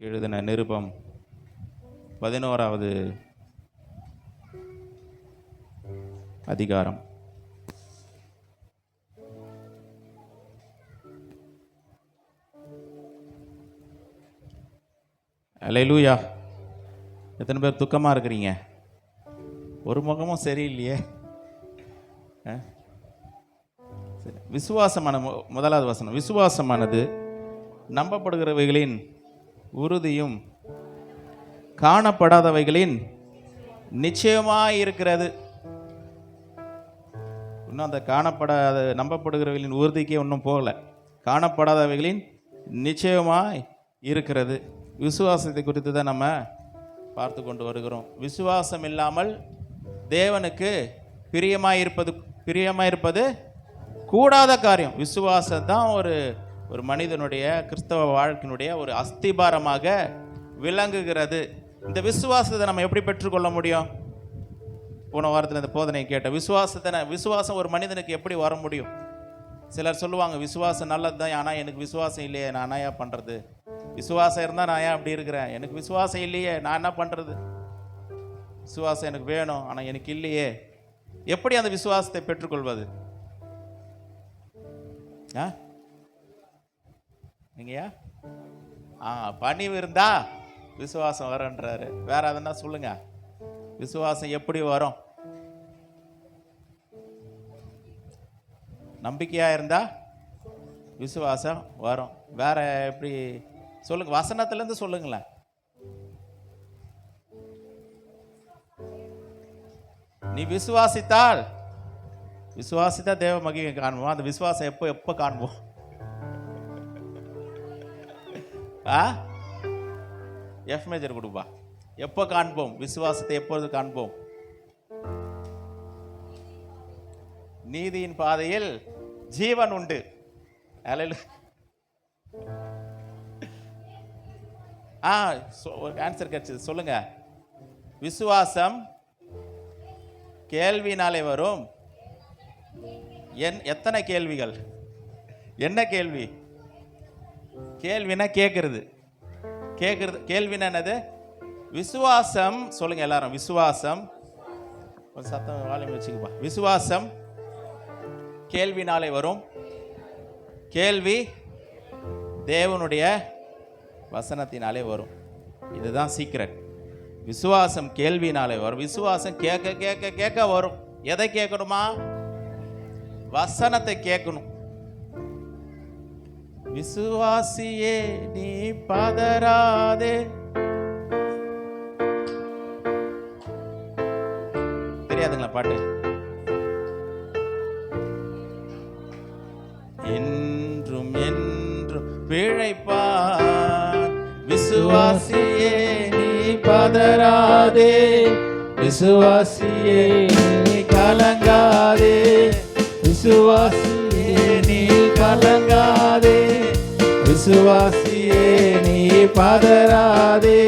எழுதின நிருபம் 11வது அதிகாரம். அல்லேலூயா. எத்தனை பேர் துக்கமாக இருக்கிறீங்க? ஒரு முகமும் சரியில்லையே. விசுவாசமான முதலாவது வசனம், விசுவாசமானது நம்பப்படுகிறவைகளின் உறுதியும் காணப்படாதவைகளின் நிச்சயமாய் இருக்கிறது. இன்னும் அந்த காணப்படாத நம்பப்படுகிறவைகளின் உறுதிக்கே இன்னும் போகல. காணப்படாதவைகளின் நிச்சயமாய் இருக்கிறது. விசுவாசத்தை குறித்து தான் நம்ம பார்த்து கொண்டு வருகிறோம். விசுவாசம் இல்லாமல் தேவனுக்கு பிரியமாயிருப்பது கூடாத காரியம். விசுவாசம் தான் ஒரு மனிதனுடைய கிறிஸ்தவ வாழ்க்கையினுடைய ஒரு அஸ்திபாரமாக விளங்குகிறது. இந்த விசுவாசத்தை நம்ம எப்படி பெற்றுக்கொள்ள முடியும்? போன வாரத்தில் இந்த போதனையை கேட்ட விசுவாசம் ஒரு மனிதனுக்கு எப்படி வர முடியும்? சிலர் சொல்லுவாங்க, விசுவாசம் நல்லது தான், ஆனால் எனக்கு விசுவாசம் இல்லையே, நான் ஏன் பண்ணுறது? விசுவாசம் இருந்தால் நான் ஏன் அப்படி இருக்கிறேன்? எனக்கு விசுவாசம் இல்லையே, நான் என்ன பண்ணுறது? விசுவாசம் எனக்கு வேணும், ஆனால் எனக்கு இல்லையே. எப்படி அந்த விசுவாசத்தை பெற்றுக்கொள்வது? நீங்கயா பணிவு இருந்தா விசுவாசம் வரன்றாரு. வேற எதுனா சொல்லுங்க. விசுவாசம் எப்படி வரும்? நம்பிக்கையா இருந்தா விசுவாசம் வரும். வேற எப்படி சொல்லுங்க? வசனத்துல இருந்து சொல்லுங்களேன். நீ விசுவாசித்தா தேவ மகிமை காண்போம். அந்த விசுவாசம் எப்போ காண்போம்? எஃப் மேஜர் கொடுப்பா. எப்போ காண்போம் விசுவாசத்தை? எப்பொழுது காண்போம்? நீதியின் பாதையில் ஜீவன் உண்டு. ஆன்சர் கிடைச்சது. சொல்லுங்க. விசுவாசம் கேள்வினாலே வரும். எத்தனை கேள்விகள்? என்ன கேள்வி? கேள்வினா கேட்கறது. கேள்வினா என்னது? விசுவாசம். சொல்லுங்க எல்லாரும். விசுவாசம். ஒரு சத்தம் வால்யூம் வச்சுக்கப்பா. விசுவாசம் கேள்வினாலே வரும். கேள்வி தேவனுடைய வசனத்தினாலே வரும். இதுதான் சீக்ரெட். விசுவாசம் கேள்வினாலே வரும். விசுவாசம் கேட்க கேட்க கேட்க வரும். எதை கேட்கணுமா? வசனத்தை கேட்கணும். விசுவாசியே நீ பதறாதே. தெரியாதுங்களா பாட்டு? என்றும் என்றும் பிழைப்பான் விசுவாசியே நீ பதறாதே. விசுவாசியே நீ கலங்காதே. விசுவாசியே நீ கலங்காதே. விசுவாசியே நீ பதறாதே.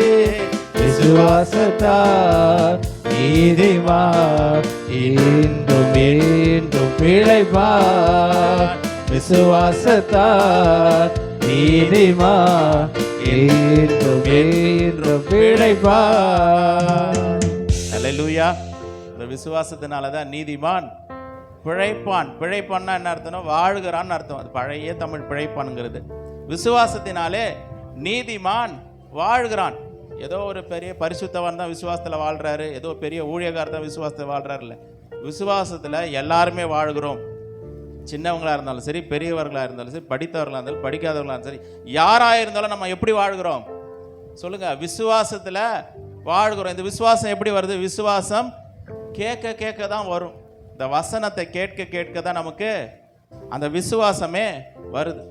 விசுவாசத்தால் நீதிமான் என்றும் என்றும் பிழைப்பான். விசுவாசத்தால் நீதிமான் என்றும் என்றும் பிழைப்பான். அல்லேலூயா. இந்த விசுவாசத்தினாலதான் நீதிமான் பிழைப்பான். பிழைப்பான்னா என்ன அர்த்தம்னா வாழ்கிறான்னு அர்த்தம். அது பழைய தமிழ் பிழைப்பான்ங்கிறது. விசுவாசத்தினாலே நீதிமான் வாழ்கிறான். ஏதோ ஒரு பெரிய பரிசுத்தவான் தான் விசுவாசத்தில் வாழ்றாரு, ஏதோ பெரிய ஊழியக்காரர் தான் விசுவாசத்தில் வாழ்றாரு இல்லை. விசுவாசத்தில் எல்லாருமே வாழ்கிறோம். சின்னவங்களா இருந்தாலும் சரி, பெரியவர்களாக இருந்தாலும் சரி, படித்தவர்களாக இருந்தாலும் படிக்காதவர்களாக இருந்தாலும் சரி, யாராக இருந்தாலும் நம்ம எப்படி வாழ்கிறோம் சொல்லுங்க? விசுவாசத்தில் வாழ்கிறோம். இந்த விசுவாசம் எப்படி வருது? விசுவாசம் கேட்க கேட்க தான் வரும். இந்த வசனத்தை கேட்க கேட்க தான் நமக்கு அந்த விசுவாசமே வருது.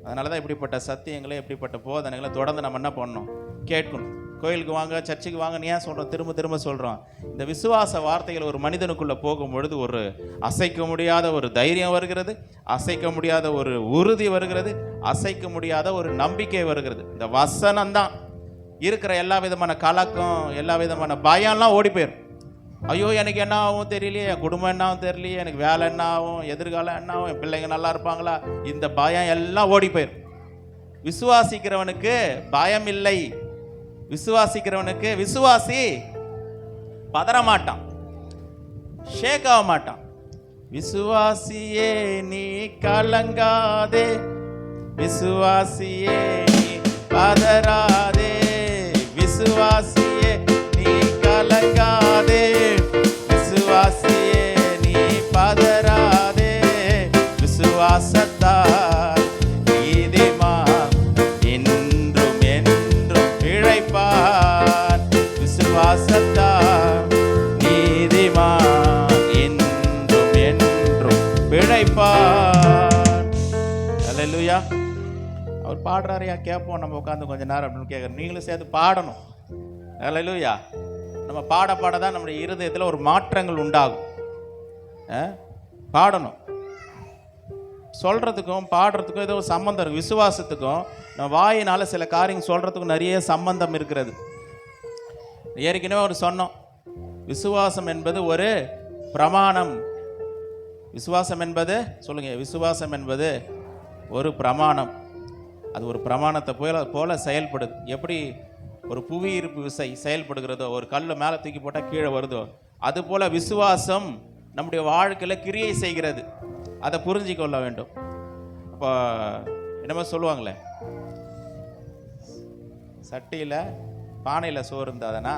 அதனால தான் இப்படிப்பட்ட சத்தியங்களை, இப்படிப்பட்ட போதனைகளை தொடர்ந்து நம்ம என்ன பண்ணணும்? கேட்கணும். கோயிலுக்கு வாங்க, சர்ச்சுக்கு வாங்க ஏன் சொல்கிறோம்? திரும்ப திரும்ப சொல்கிறோம். இந்த விசுவாச வார்த்தைகள் ஒரு மனிதனுக்குள்ளே போகும்பொழுது ஒரு அசைக்க முடியாத ஒரு தைரியம் வருகிறது, அசைக்க முடியாத ஒரு உறுதி வருகிறது, அசைக்க முடியாத ஒரு நம்பிக்கை வருகிறது. இந்த வசனம்தான் இருக்கிற எல்லா விதமான கலக்கம், எல்லா விதமான பயம்லாம் ஓடி போயிடும். ஐயோ எனக்கு என்ன ஆகும் தெரியலையே, என் குடும்பம் என்ன ஆகும் தெரியலையே, எனக்கு வேலை என்ன ஆகும், எதிர்காலம் என்ன ஆகும், என் பிள்ளைங்க நல்லா இருப்பாங்களா, இந்த பயம் எல்லாம் ஓடி போயிடும். விசுவாசிக்கிறவனுக்கு பயம் இல்லை. விசுவாசிக்கிறவனுக்கு விசுவாசி பதறமாட்டான், ஷேக் ஆக மாட்டான். விசுவாசியே நீ கலங்காதே, விசுவாசியே நீ பதறாதே, விசுவாசியே நீ கலங்காதே, விசுவாசியே நீ பதறாதே. விசுவாசத்தால் நீதிமான் என்றும் என்றும் பிழைப்பான். விசுவாசத்தால் நீதிமான் என்றும் என்றும் பிழைப்பான். அல்லேலூயா. அவர் பாடுறாரையா, கேட்போம் நம்ம உட்காந்து கொஞ்ச நேரம் அப்படின்னு கேட்குறோம். நீங்களும் சேர்த்து பாடணும். அல்லேலூயா. நம்ம பாட பாட தான் நம்முடைய இருதயத்தில் ஒரு மாற்றங்கள் உண்டாகும். பாடணும். சொல்கிறதுக்கும் பாடுறதுக்கும் ஏதோ ஒரு சம்மந்தம் இருக்குது. விசுவாசத்துக்கும் நம்ம வாயினால் சில காரியங்கள் சொல்கிறதுக்கும் நிறைய சம்பந்தம் இருக்கிறது. ஏற்கனவே ஒரு சொன்னோம், விசுவாசம் என்பது ஒரு பிரமாணம். விசுவாசம் என்பது சொல்லுங்க, விசுவாசம் என்பது ஒரு பிரமாணம். அது ஒரு பிரமாணத்தை போல செயல்படுது. எப்படி ஒரு புவியீர்ப்பு விசை செயல்படுகிறதோ, ஒரு கல்லை மேலே தூக்கி போட்டால் கீழே வருதோ, அதுபோல் விசுவாசம் நம்முடைய வாழ்க்கையில் கிரியை செய்கிறது. அதை புரிஞ்சிக்கொள்ள வேண்டும். இப்போ என்னமோ சொல்லுவாங்களே, சட்டியில் பானையில் சோறு இருந்தாதனா,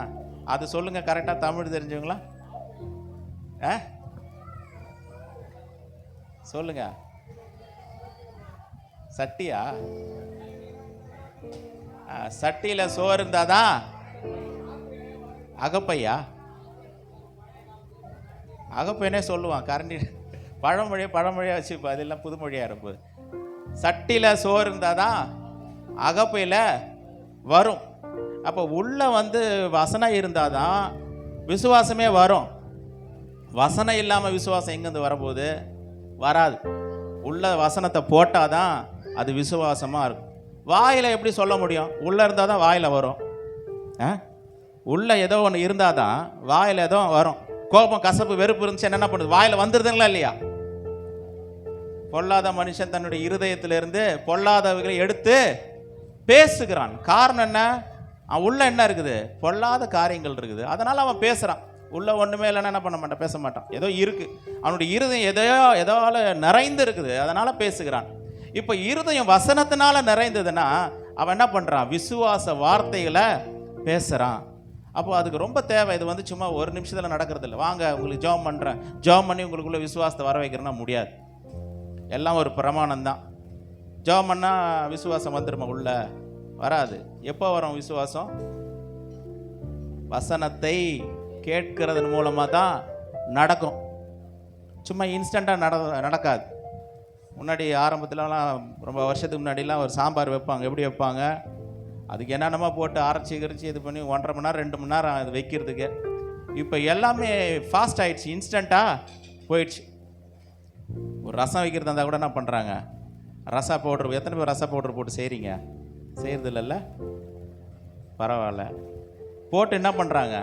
அது சொல்லுங்க கரெக்டாக தமிழ் தெரிஞ்சவங்களா? சொல்லுங்க. சட்டியா? சட்டியில் சோறு இருந்தாதான் அகப்பையா? அகப்பையனே சொல்லுவான். கரண்டி பழமொழியாக வச்சுப்போ, அதெல்லாம் புதுமொழியாக இருப்போது. சட்டியில் சோறு இருந்தாதான் அகப்பையில் வரும். அப்போ உள்ள வசனம் இருந்தாதான் விசுவாசமே வரும். வசனம் இல்லாமல் விசுவாசம் எங்கேருந்து வரப்போகுது? வராது. உள்ள வசனத்தை போட்டாதான் அது விசுவாசமாக இருக்கும். வாயில் எப்படி சொல்ல முடியும்? உள்ளே இருந்தால் தான் வாயில் வரும். உள்ளே ஏதோ ஒன்று இருந்தால் தான் வாயில் ஏதோ வரும். கோபம், கசப்பு, வெறுப்பு இருந்துச்சு என்ன பண்ணுது? வாயில் வந்துடுதுங்களா இல்லையா? பொல்லாத மனுஷன் தன்னுடைய இருதயத்திலிருந்து பொல்லாதவைகளை எடுத்து பேசுகிறான். காரணம் என்ன? அவன் உள்ள என்ன இருக்குது? பொல்லாத காரியங்கள் இருக்குது. அதனால் அவன் பேசுகிறான். உள்ள ஒன்றுமே இல்லைன்னா என்ன பண்ண மாட்டான், பேச மாட்டான். ஏதோ இருக்குது, அவனுடைய இருதயம் எதோல நிறைந்து இருக்குது, அதனால் பேசுகிறான். இப்போ இருதயம் வசனத்தினால நிறைந்ததுன்னா அவன் என்ன பண்ணுறான்? விசுவாச வார்த்தைகளை பேசுகிறான். அப்போ அதுக்கு ரொம்ப தேவை. இது சும்மா ஒரு நிமிஷத்தில் நடக்கிறது இல்லை. வாங்க உங்களுக்கு ஜெபம் பண்ணுறேன், ஜெபம் பண்ணி உங்களுக்குள்ள விசுவாசத்தை வர வைக்கிறேன்னா முடியாது. எல்லாம் ஒரு பிரமாணம் தான். ஜெபம் பண்ணால் விசுவாசம் வந்துடுமா? உள்ள வராது. எப்போ வரும் விசுவாசம்? வசனத்தை கேட்கறதன் மூலமாக தான் நடக்கும். சும்மா இன்ஸ்டண்ட்டாக நடக்காது. முன்னாடி ஆரம்பத்துலலாம், ரொம்ப வருஷத்துக்கு முன்னாடிலாம் ஒரு சாம்பார் வைப்பாங்க. எப்படி வைப்பாங்க? அதுக்கு என்னென்னமோ போட்டு அரைச்சி இது பண்ணி 1.5 மணி நேரம் 2 மணி நேரம் அது வைக்கிறதுக்கு. இப்போ எல்லாமே ஃபாஸ்ட் ஆகிடுச்சு, இன்ஸ்டண்ட்டாக போயிடுச்சு. ஒரு ரசம் வைக்கிறதா இருந்தால் கூட என்ன பண்ணுறாங்க? ரசா பவுட்ரு. எத்தனை பேர் ரசா பவுட்ரு போட்டு செய்கிறீங்க? செய்கிறது இல்லைல்ல? பரவாயில்ல. போட்டு என்ன பண்ணுறாங்க?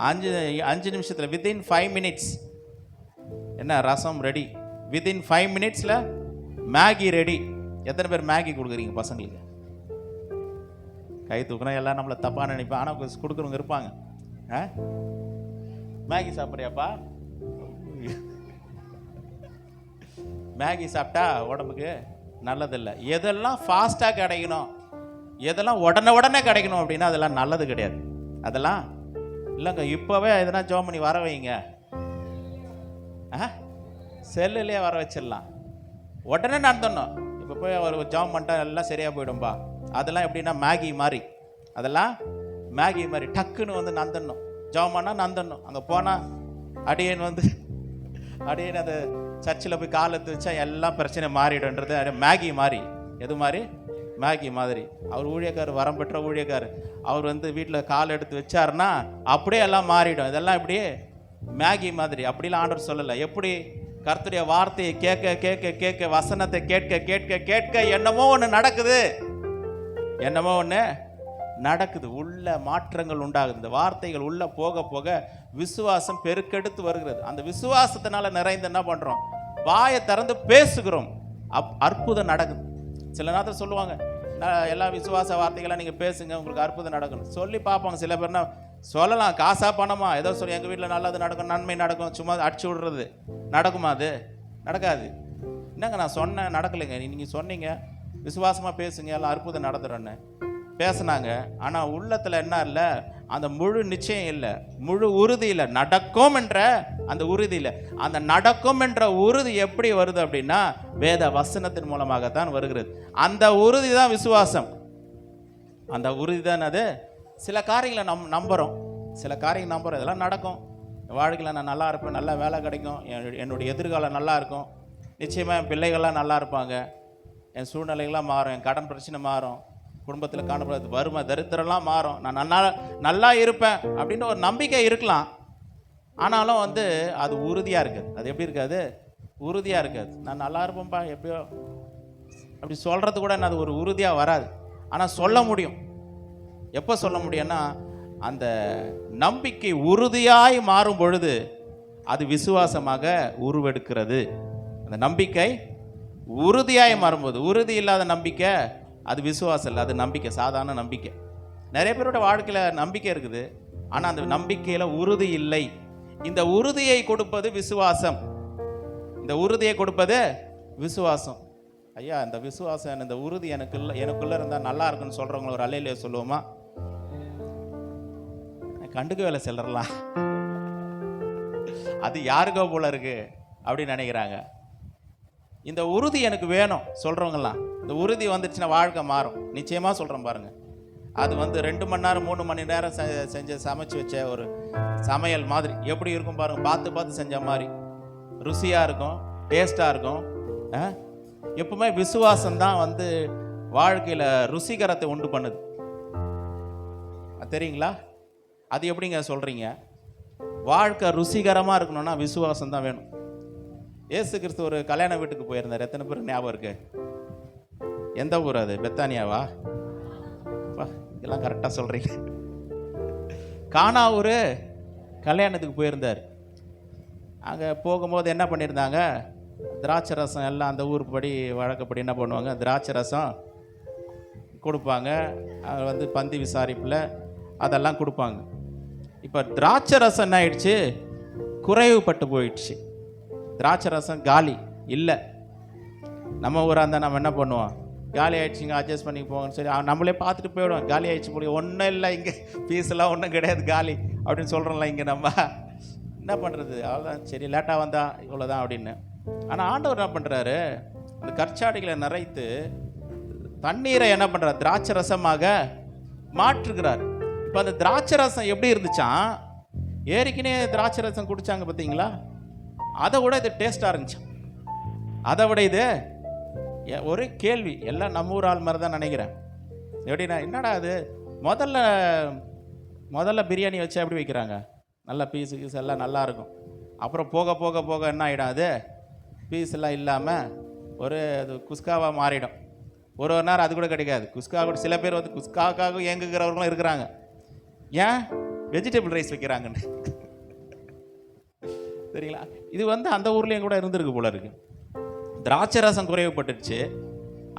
5 நிமிஷத்தில், வித்தின் 5 மினிட்ஸ் என்ன ரசம் ரெடி. வித்தின் 5 மினிட்ஸில் மேகி ரெடி. எத்தனை பேர் மேகி கொடுக்குறீங்க பசங்களுக்கு? கை தூக்குனா எல்லாம் நம்மளை தப்பாக நினைப்பேன். ஆனால் கொடுக்குறவங்க இருப்பாங்க. மேகி சாப்பிட்றியாப்பா? மேகி சாப்பிட்டா உடம்புக்கு நல்லதில்லை. எதெல்லாம் ஃபாஸ்ட்டாக கிடைக்கணும், எதெல்லாம் உடனே கிடைக்கணும் அப்படின்னா அதெல்லாம் நல்லது கிடையாது. அதெல்லாம் இல்லைங்க. இப்போவே எதனா ஜோம் பண்ணி வர வைங்க, செல்லுலேயே வர வச்சிடலாம். உடனே நடந்துடணும். இப்போ போய் ஒரு ஜாம் பண்ணிட்டா எல்லாம் சரியாக போயிடும்பா. அதெல்லாம் எப்படின்னா மேகி மாதிரி. அதெல்லாம் மேகி மாதிரி டக்குன்னு நந்தணும். ஜாம் பண்ணால் நந்தணும். அங்கே போனால் அடியேன் அது சர்ச்சில் போய் கால் எடுத்து வச்சா எல்லாம் பிரச்சனை மாறிடுன்றது மேகி மாதிரி. எது மாதிரி? மேகி மாதிரி. அவர் ஊழியக்கார், வரம் பெற்ற ஊழியக்கார், அவர் வீட்டில் கால் எடுத்து வச்சாருன்னா அப்படியே எல்லாம் மாறிடும். இதெல்லாம் இப்படியே மேகி மாதிரி. அப்படிலாம் ஆண்டவர் சொல்லலை. எப்படி? கர்த்தருடைய வார்த்தையை கேட்க கேட்க கேட்க, வசனத்தை கேட்க கேட்க கேட்க என்னமோ ஒன்று நடக்குது. என்னமோ ஒன்று நடக்குது. உள்ள மாற்றங்கள் உண்டாகுது. இந்த வார்த்தைகள் உள்ள போக போக விசுவாசம் பெருக்கெடுத்து வருகிறது. அந்த விசுவாசத்தினால நிறைந்து என்ன பண்ணுறோம்? வாயை திறந்து பேசுகிறோம். அற்புதம் நடக்குது. சில நேரத்தில் சொல்லுவாங்க, எல்லா விசுவாச வார்த்தைகளாக நீங்கள் பேசுங்க, உங்களுக்கு அற்புதம் நடக்கணும் சொல்லி பார்ப்பாங்க. சில பேர்னா சொல்லலாம், காசா பணமா ஏதோ சொல்லி எங்கள் வீட்டில் நல்லது நடக்கும், நன்மை நடக்கும், சும்மா அடிச்சு விடுறது. நடக்குமா? அது நடக்காது. என்னங்க நான் சொன்னேன், நடக்கலைங்க. நீங்கள் சொன்னீங்க விசுவாசமாக பேசுங்க, எல்லாம் அற்புதம் நடந்துடுறேன்னு பேசுனாங்க. ஆனால் உள்ளத்தில் என்ன இல்லை, அந்த முழு நிச்சயம் இல்லை, முழு உறுதி இல்லை, நடக்கும் என்ற அந்த உறுதி இல்லை. அந்த நடக்கும் என்ற உறுதி எப்படி வருது அப்படின்னா வேத வசனத்தின் மூலமாகத்தான் வருகிறது. அந்த உறுதி தான் விசுவாசம். அந்த உறுதி தான் அது. சில காரியங்களை நம்புகிறோம், சில காரியங்கள் நம்புகிறோம், இதெல்லாம் நடக்கும், வாழ்க்கையில் நான் நல்லா இருப்பேன், நல்ல வேலை கிடைக்கும், என்னுடைய எதிர்காலம் நல்லா இருக்கும், நிச்சயமாக என் பிள்ளைகள்லாம் நல்லா இருப்பாங்க, என் சூழ்நிலைகள்லாம் மாறும், என் கடன் பிரச்சனை மாறும், குடும்பத்தில் காணப்படுறது வறுமை தரித்திரம்லாம் மாறும், நான் நல்லா இருப்பேன் அப்படின்னு ஒரு நம்பிக்கை இருக்கலாம். ஆனாலும் அது உறுதியாக இருக்காது. அது எப்படி இருக்காது? உறுதியாக இருக்காது. நான் நல்லா இருப்பேன்ப்பா எப்பயோ அப்படி சொல்கிறது கூட அது ஒரு உறுதியாக வராது. ஆனால் சொல்ல முடியும். எப்போ சொல்ல முடியும்னா அந்த நம்பிக்கை உறுதியாய் மாறும் பொழுது அது விசுவாசமாக உருவெடுக்கிறது. அந்த நம்பிக்கை உறுதியாய் மாறும்போது, உறுதி இல்லாத நம்பிக்கை அது விசுவாசம் இல்லை, அது நம்பிக்கை, சாதாரண நம்பிக்கை. நிறைய பேரோட வாழ்க்கையில் நம்பிக்கை இருக்குது, ஆனால் அந்த நம்பிக்கையில் உறுதி இல்லை. இந்த உறுதியை கொடுப்பது விசுவாசம். இந்த உறுதியை கொடுப்பது விசுவாசம். ஐயா, இந்த விசுவாசம், இந்த உறுதி எனக்குள்ள இருந்தால் நல்லா இருக்குன்னு சொல்றவங்க ஒரு அல்லையிலே சொல்லுவோமா? கண்டுக்க வேலை செல்லலாம், அது யாருக்கோ போல இருக்கு அப்படின்னு நினைக்கிறாங்க. இந்த உறுதி எனக்கு வேணும் சொல்றவங்கலாம், இந்த உறுதி வந்துச்சுன்னா வாழ்க்கை மாறும். நிச்சயமா சொல்றேன் பாருங்க. அது 2 மணி நேரம் 3 மணி நேரம் செஞ்ச சமைச்சு வச்ச ஒரு சமையல் மாதிரி எப்படி இருக்கும் பாருங்க. பார்த்து செஞ்ச மாதிரி ருசியா இருக்கும், டேஸ்டா இருக்கும். எப்பவுமே விசுவாசம் தான் வாழ்க்கையில ருசிகரத்தை உண்டு பண்ணுது. தெரியுங்களா? அது எப்படிங்க சொல்றீங்க? வாழ்க்கை ருசிகரமா இருக்கணும்னா விசுவாசம் தான் வேணும். இயேசு கிறிஸ்து ஒரு கல்யாண வீட்டுக்கு போயிருந்தார். எத்தனை பேருக்கு ஞாபகம் இருக்கு? எந்த ஊர் அது? பெத்தானியாவா? இதெல்லாம் கரெக்டா சொல்றீங்க. கானா ஒரு கல்யாணத்துக்கு போயிருந்தார். அங்கே போகும்போது என்ன பண்ணியிருந்தாங்க, திராட்சை ரசம் எல்லாம் அந்த ஊர் படி வழக்கப்படி என்ன பண்ணுவாங்க, திராட்சை ரசம் கொடுப்பாங்க. பந்தி விசாரிப்பில் அதெல்லாம் கொடுப்பாங்க. இப்போ திராட்சை ரசம் என்ன ஆயிடுச்சு, குறைவுபட்டு போயிடுச்சு. திராட்சை ரசம் காலி இல்லை. நம்ம ஊராக இருந்தால் நம்ம என்ன பண்ணுவோம், காலி ஆகிடுச்சிங்க அட்ஜஸ்ட் பண்ணி போங்கன்னு சொல்லி நம்மளே பார்த்துட்டு போயிடுவோம். காலி ஆகிடுச்சு போய் ஒன்றும் இல்லை, இங்கே ஃபீஸெல்லாம் ஒன்றும் கிடையாது, காலி அப்படின்னு சொல்கிறோம்ல. இங்கே நம்ம என்ன பண்ணுறது, அவ்வளோதான், சரி லேட்டாக வந்தா இவ்வளோதான் அப்படின்னு. ஆனால் ஆண்டவர் என்ன பண்ணுறாரு, அந்த கற்சாடிகளை நிறைத்து தண்ணீரை என்ன பண்ணுறார், திராட்சை ரசமாக மாற்றுகிறார். இப்போ அந்த திராட்சை ரசம் எப்படி இருந்துச்சான், ஏற்கனவே திராட்சை ரசம் குடித்தாங்க பார்த்தீங்களா, அதை விட இது டேஸ்ட்டாக இருந்துச்சு. அதை விட இது ஒரு கேள்வி, எல்லாம் நம்ம ஊர் ஆள் மாதிரி தான் நினைக்கிறேன். எப்படின்னா, என்னடா அது முதல்ல பிரியாணி வச்சு எப்படி வைக்கிறாங்க, நல்லா பீஸு எல்லாம் நல்லா இருக்கும். அப்புறம் போக போக போக என்ன ஆகிடும், அது பீஸ் எல்லாம் இல்லாமல் ஒரு அது குஸ்காவாக மாறிடும். ஒரு நேரம் அது கூட கிடைக்காது. குஸ்கா கூட சில பேர் குஸ்காக்காக இயங்குகிறவர்களும் இருக்கிறாங்க. ஏன் வெஜிடபிள் ரைஸ் வைக்கிறாங்கன்னு சரிங்களா? இது அந்த ஊர்லேயும் கூட இருந்திருக்கு போல இருக்கு. திராட்சை ரசம் குறைவுபட்டுச்சு.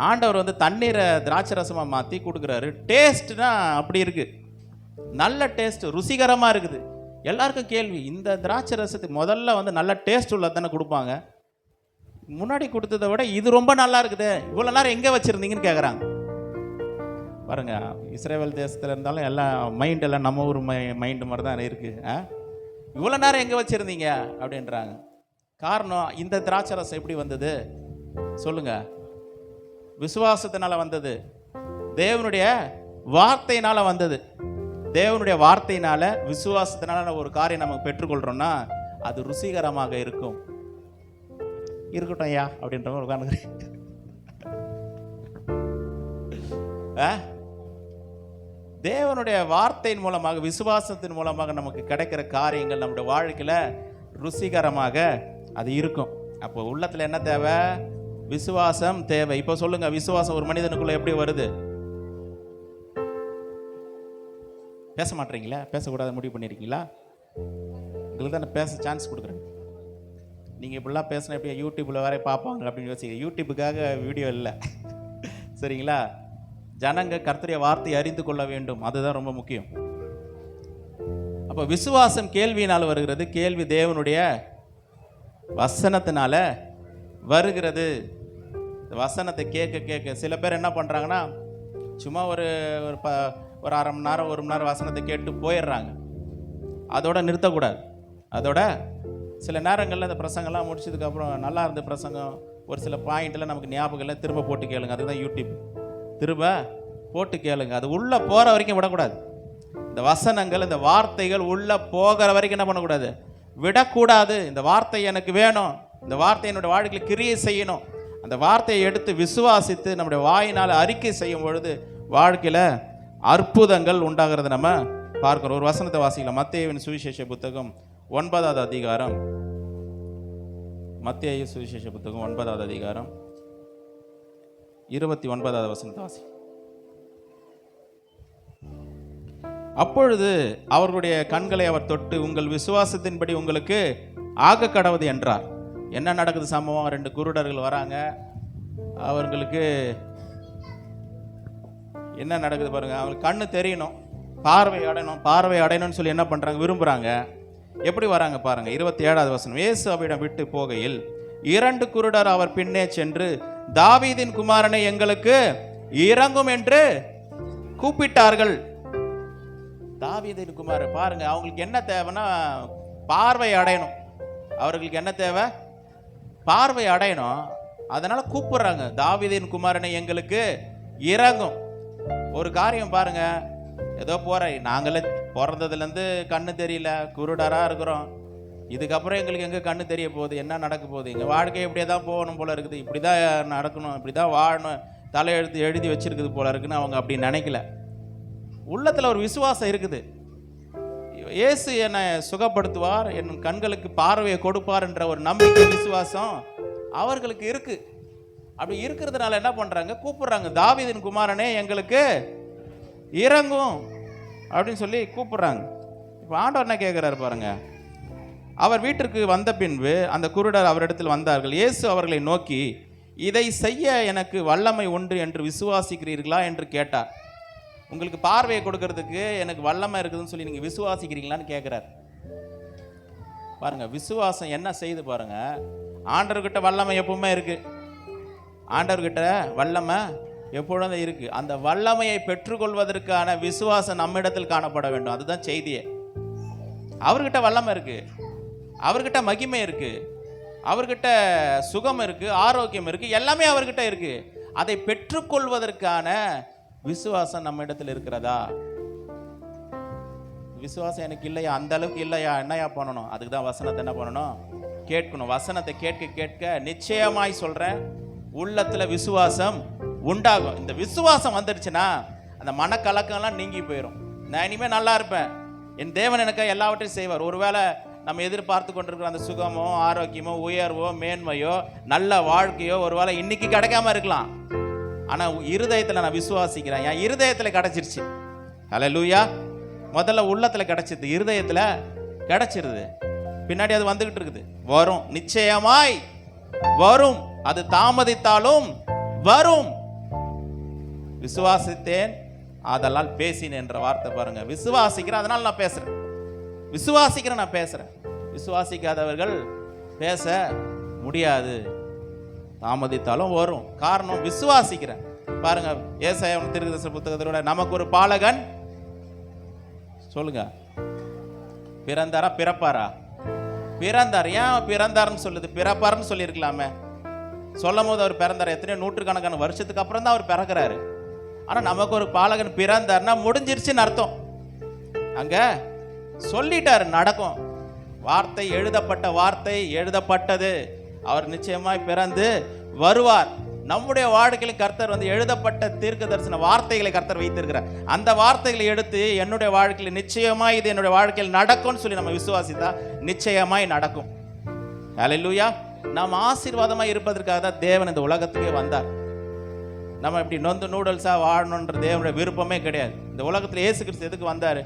ஆண்டவர் தண்ணீரை திராட்சை ரசமாக மாற்றி கொடுக்குறாரு. டேஸ்ட்னா அப்படி இருக்குது, நல்ல டேஸ்ட், ருசிகரமாக இருக்குது. எல்லாருக்கும் கேள்வி, இந்த திராட்சை ரசத்துக்கு முதல்ல நல்ல டேஸ்ட் உள்ள தானே கொடுப்பாங்க, முன்னாடி கொடுத்ததை விட இது ரொம்ப நல்லா இருக்குது, இவ்வளோ நேரம் எங்கே வச்சுருந்தீங்கன்னு கேட்குறாங்க. பாருங்க, இஸ்ரேல் தேசத்தில் இருந்தாலும் எல்லாம் மைண்டெல்லாம் நம்ம ஊர் மைண்டு மாதிரி தான் இருக்குது. இவ்வளோ நேரம் எங்கே வச்சுருந்தீங்க அப்படின்றாங்க. காரணம், இந்த திராட்சை ரசம் எப்படி வந்தது சொல்லுங்க? விசுவாசத்தினால வந்தது, தேவனுடைய வார்த்தையினால வந்தது. தேவனுடைய வார்த்தையினால, விசுவாசத்தினால ஒரு காரியம் நம்ம பெற்றுக்கொள்றோம்னா அது ருசிகரமாக இருக்கும். இருக்கட்டும் ஐயா அப்படின்ற மாதிரி உட்காந்துக்கிறேன். தேவனுடைய வார்த்தையின் மூலமாக, விசுவாசத்தின் மூலமாக நமக்கு கிடைக்கிற காரியங்கள் நம்முடைய வாழ்க்கையில் ருசிகரமாக அது இருக்கும். அப்போ உள்ளத்தில் என்ன தேவை, விசுவாசம் தேவை. இப்போ சொல்லுங்க, விசுவாசம் ஒரு மனிதனுக்குள்ள எப்படி வருது? பேச மாட்டீங்களா? பேசக்கூடாது முடிவு பண்ணியிருக்கீங்களா? உங்களுக்கு தான் நான் பேச சான்ஸ் கொடுக்குறேன். நீங்கள் இப்படிலாம் பேசினா எப்படியா யூடியூப்பில் வேற பார்ப்பாங்க அப்படின்னு யோசிக்க, யூடியூப்புக்காக வீடியோ இல்லை சரிங்களா? ஜனங்க கர்த்தருடைய வார்த்தையை அறிந்து கொள்ள வேண்டும். அதுதான் ரொம்ப முக்கியம். அப்போ விசுவாசம் கேள்வியினால் வருகிறது, கேள்வி தேவனுடைய வசனத்தினால வருகிறது. வசனத்தை கேட்க கேட்க சில பேர் என்ன பண்ணுறாங்கன்னா, சும்மா ஒரு அரை மணி நேரம் 1 மணி நேரம் வசனத்தை கேட்டு போயிடுறாங்க. அதோட நிறுத்தக்கூடாது. அதோட சில நேரங்களில் இந்த பிரசங்கெல்லாம் முடிச்சதுக்கப்புறம் நல்லா இருந்த பிரசங்கம் ஒரு சில பாயிண்ட்டில் நமக்கு ஞாபகம் இல்லை, திரும்ப போட்டு கேளுங்க. அதுதான் யூடியூப். திரும்ப போட்டு கேளுங்க. அது உள்ளே போகிற வரைக்கும் விடக்கூடாது. இந்த வசனங்கள், இந்த வார்த்தைகள் உள்ளே போகிற வரைக்கும் என்ன பண்ணக்கூடாது, விடக்கூடாது. இந்த வார்த்தை எனக்கு வேணும், இந்த வார்த்தை என்னோடய வாழ்க்கையில் கிரியை செய்யணும். அந்த வார்த்தையை எடுத்து விசுவாசித்து நம்முடைய வாயினால் அறிக்கை செய்யும் பொழுது வாழ்க்கையில் அற்புதங்கள் உண்டாகிறது நம்ம பார்க்கிறோம். ஒரு வசனத்தை வாசிக்கலாம். மத்தேயுவின் சுவிசேஷ புத்தகம் 9வது அதிகாரம். மத்தேயு சுவிசேஷ புத்தகம் 9வது அதிகாரம் 29வது வசனத்தை வாசி. அப்பொழுது அவர்களுடைய கண்களை அவர் தொட்டு, உங்கள் விசுவாசத்தின்படி உங்களுக்கு ஆக கடவுது என்றார். என்ன நடக்குது சம்பவம்? 2 குருடர்கள் வராங்க. அவர்களுக்கு என்ன நடக்குது பாருங்க. அவங்களுக்கு கண்ணு தெரியணும், பார்வை அடையணும்னு சொல்லி என்ன பண்றாங்க, விரும்புறாங்க. எப்படி வராங்க பாருங்க. 27வது வசனம். இயேசு அவரிடம் விட்டு போகையில் 2 குருடர் அவர் பின்னே சென்று, தாவீதின் குமாரனை எங்களுக்கு இறங்கும் என்று கூப்பிட்டார்கள். தாவீதின் குமாரன் பாருங்க, அவங்களுக்கு என்ன தேவைன்னா பார்வை அடையணும். அவர்களுக்கு என்ன தேவை? பார்வை அடையணும். அதனால கூப்பிடுறாங்க, தாவீதின் குமாரனை எங்களுக்கு இறங்கும். ஒரு காரியம் பாருங்க, ஏதோ நாங்களே பிறந்ததுலேருந்து கண்ணு தெரியல, குருடராக இருக்கிறோம். இதுக்கப்புறம் எங்களுக்கு எங்கே கண்ணு தெரிய போகுது? என்ன நடக்க போகுது? எங்கள் வாழ்க்கை இப்படியே தான் போகணும் போல இருக்குது, இப்படி தான் நடக்கணும், இப்படி தான் வாழணும், தலையெழுத்து எழுதி வச்சிருக்குது போல இருக்குன்னு அவங்க அப்படி நினைக்கல. உள்ளத்தில் ஒரு விசுவாசம் இருக்குது. இயேசு என்னை சுகப்படுத்துவார், என் கண்களுக்கு பார்வையை கொடுப்பார் என்ற ஒரு நம்பிக்கை, விசுவாசம் அவர்களுக்கு இருக்கு. அப்படி இருக்கிறதுனால என்ன பண்றாங்க, கூப்பிடுறாங்க, தாவீதின் குமாரனே எங்களுக்கு இறங்கும் அப்படின்னு சொல்லி கூப்பிடுறாங்க. இப்போ ஆண்டவர் என்ன கேட்கிறாரு பாருங்க. அவர் வீட்டிற்கு வந்த பின்பு அந்த குருடர் அவரிடத்தில் வந்தார்கள். இயேசு அவர்களை நோக்கி, இதை செய்ய எனக்கு வல்லமை உண்டு என்று விசுவாசிக்கிறீர்களா என்று கேட்டார். உங்களுக்கு பார்வையை கொடுக்கறதுக்கு எனக்கு வல்லமை இருக்குதுன்னு சொல்லி நீங்க விசுவாசிக்கிறீங்களான்னு கேட்கிறார். பாருங்க, விசுவாசம் என்ன செய்து பாருங்க. ஆண்டவர்கிட்ட வல்லமை எப்பவுமே இருக்கு. ஆண்டவர்கிட்ட வல்லமை எப்பொழுதும் இருக்கு. அந்த வல்லமையை பெற்றுக்கொள்வதற்கான விசுவாசம் நம்மிடத்தில் காணப்பட வேண்டும். அதுதான் செய்தியே. அவர்கிட்ட வல்லமை இருக்கு, அவர்கிட்ட மகிமை இருக்கு, அவர்கிட்ட சுகம் இருக்கு, ஆரோக்கியம் இருக்கு, எல்லாமே அவர்கிட்ட இருக்கு. அதை பெற்றுக்கொள்வதற்கான விசுவாசம் நம்ம இடத்துல இருக்கிறதா? விசுவாசம் எனக்கு இல்லையா, அந்த அளவுக்கு இல்லையா, என்னையா பண்ணணும்? அதுக்கு தான் வசனத்தை என்ன பண்ணணும், கேட்கணும். வசனத்தை கேட்க கேட்க நிச்சயமாய் சொல்றேன், உள்ளத்துல விசுவாசம் உண்டாகும். இந்த விசுவாசம் வந்துடுச்சுன்னா அந்த மனக்கலக்கம்லாம் நீங்கி போயிடும். நான் இனிமேல் நல்லா இருப்பேன், என் தேவன் எனக்கு எல்லாவற்றையும் செய்வார். ஒருவேளை நம்ம எதிர்பார்த்து கொண்டிருக்கிற அந்த சுகமோ, ஆரோக்கியமோ, உயர்வோ, மேன்மையோ, நல்ல வாழ்க்கையோ ஒருவேளை இன்னைக்கு கிடைக்காம இருக்கலாம். ஆனால் இருதயத்தில் நான் விசுவாசிக்கிறேன், என் இருதயத்தில் கிடைச்சிருச்சு. ஹல்லேலூயா. முதல்ல உள்ளத்தில் கிடைச்சிது, இருதயத்தில் கிடைச்சிருது, பின்னாடி அது வந்துகிட்டு இருக்குது. வரும், நிச்சயமாய் வரும், அது தாமதித்தாலும் வரும். விசுவாசித்தேன் அதெல்லாம் பேசினேன் என்ற வார்த்தை பாருங்க. விசுவாசிக்கிறேன் அதனால நான் பேசுறேன், விசுவாசிக்கிறேன் நான் பேசுறேன். விசுவாசிக்காதவர்கள் பேச முடியாது. தாமதித்தாலும் வரும். காரணம் விசுவாசிக்கிறேன். பாருங்க, ஏசாயா தீர்க்கதரிசன புத்தகத்தோட நமக்கு ஒரு பாலகன் சொல்லுங்க பிறந்தாரா பிறப்பாரா? பிறந்தார். ஏன் பிறந்தார்னு சொல்லுது? பிறப்பார்னு சொல்லியிருக்கலாமே. சொல்லும் போது அவர் பிறந்தார். எத்தனையோ நூற்றுக்கணக்கான வருஷத்துக்கு அப்புறம் தான் அவர் பிறக்கிறாரு. ஆனா நமக்கு ஒரு பாலகன் பிறந்தார்னா முடிஞ்சிருச்சுன்னு அர்த்தம். அங்க சொல்லிட்டாரு, நடக்கும். வார்த்தை, எழுதப்பட்ட வார்த்தை எழுதப்பட்டது. அவர் நிச்சயமாய் பிறந்து வருவார். நம்முடைய வாழ்க்கையில் கர்த்தர் எழுதப்பட்ட தீர்க்க தரிசன வார்த்தைகளை கர்த்தர் வைத்திருக்கிறார். அந்த வார்த்தைகளை எடுத்து என்னுடைய வாழ்க்கையில் நிச்சயமாய் இது என்னுடைய வாழ்க்கையில் நடக்கும்னு சொல்லி நம்ம விசுவாசித்தா நிச்சயமாய் நடக்கும். ஹல்லேலூயா. நாம் ஆசீர்வாதமாய் இருப்பதற்காக தான் தேவன் இந்த உலகத்துக்கே வந்தார். நம்ம இப்படி நொந்து நூடல்ஸா வாழணுன்ற தேவனுடைய விருப்பமே கிடையாது. இந்த உலகத்தில் இயேசு கிறிஸ்து எதுக்கு வந்தாரு?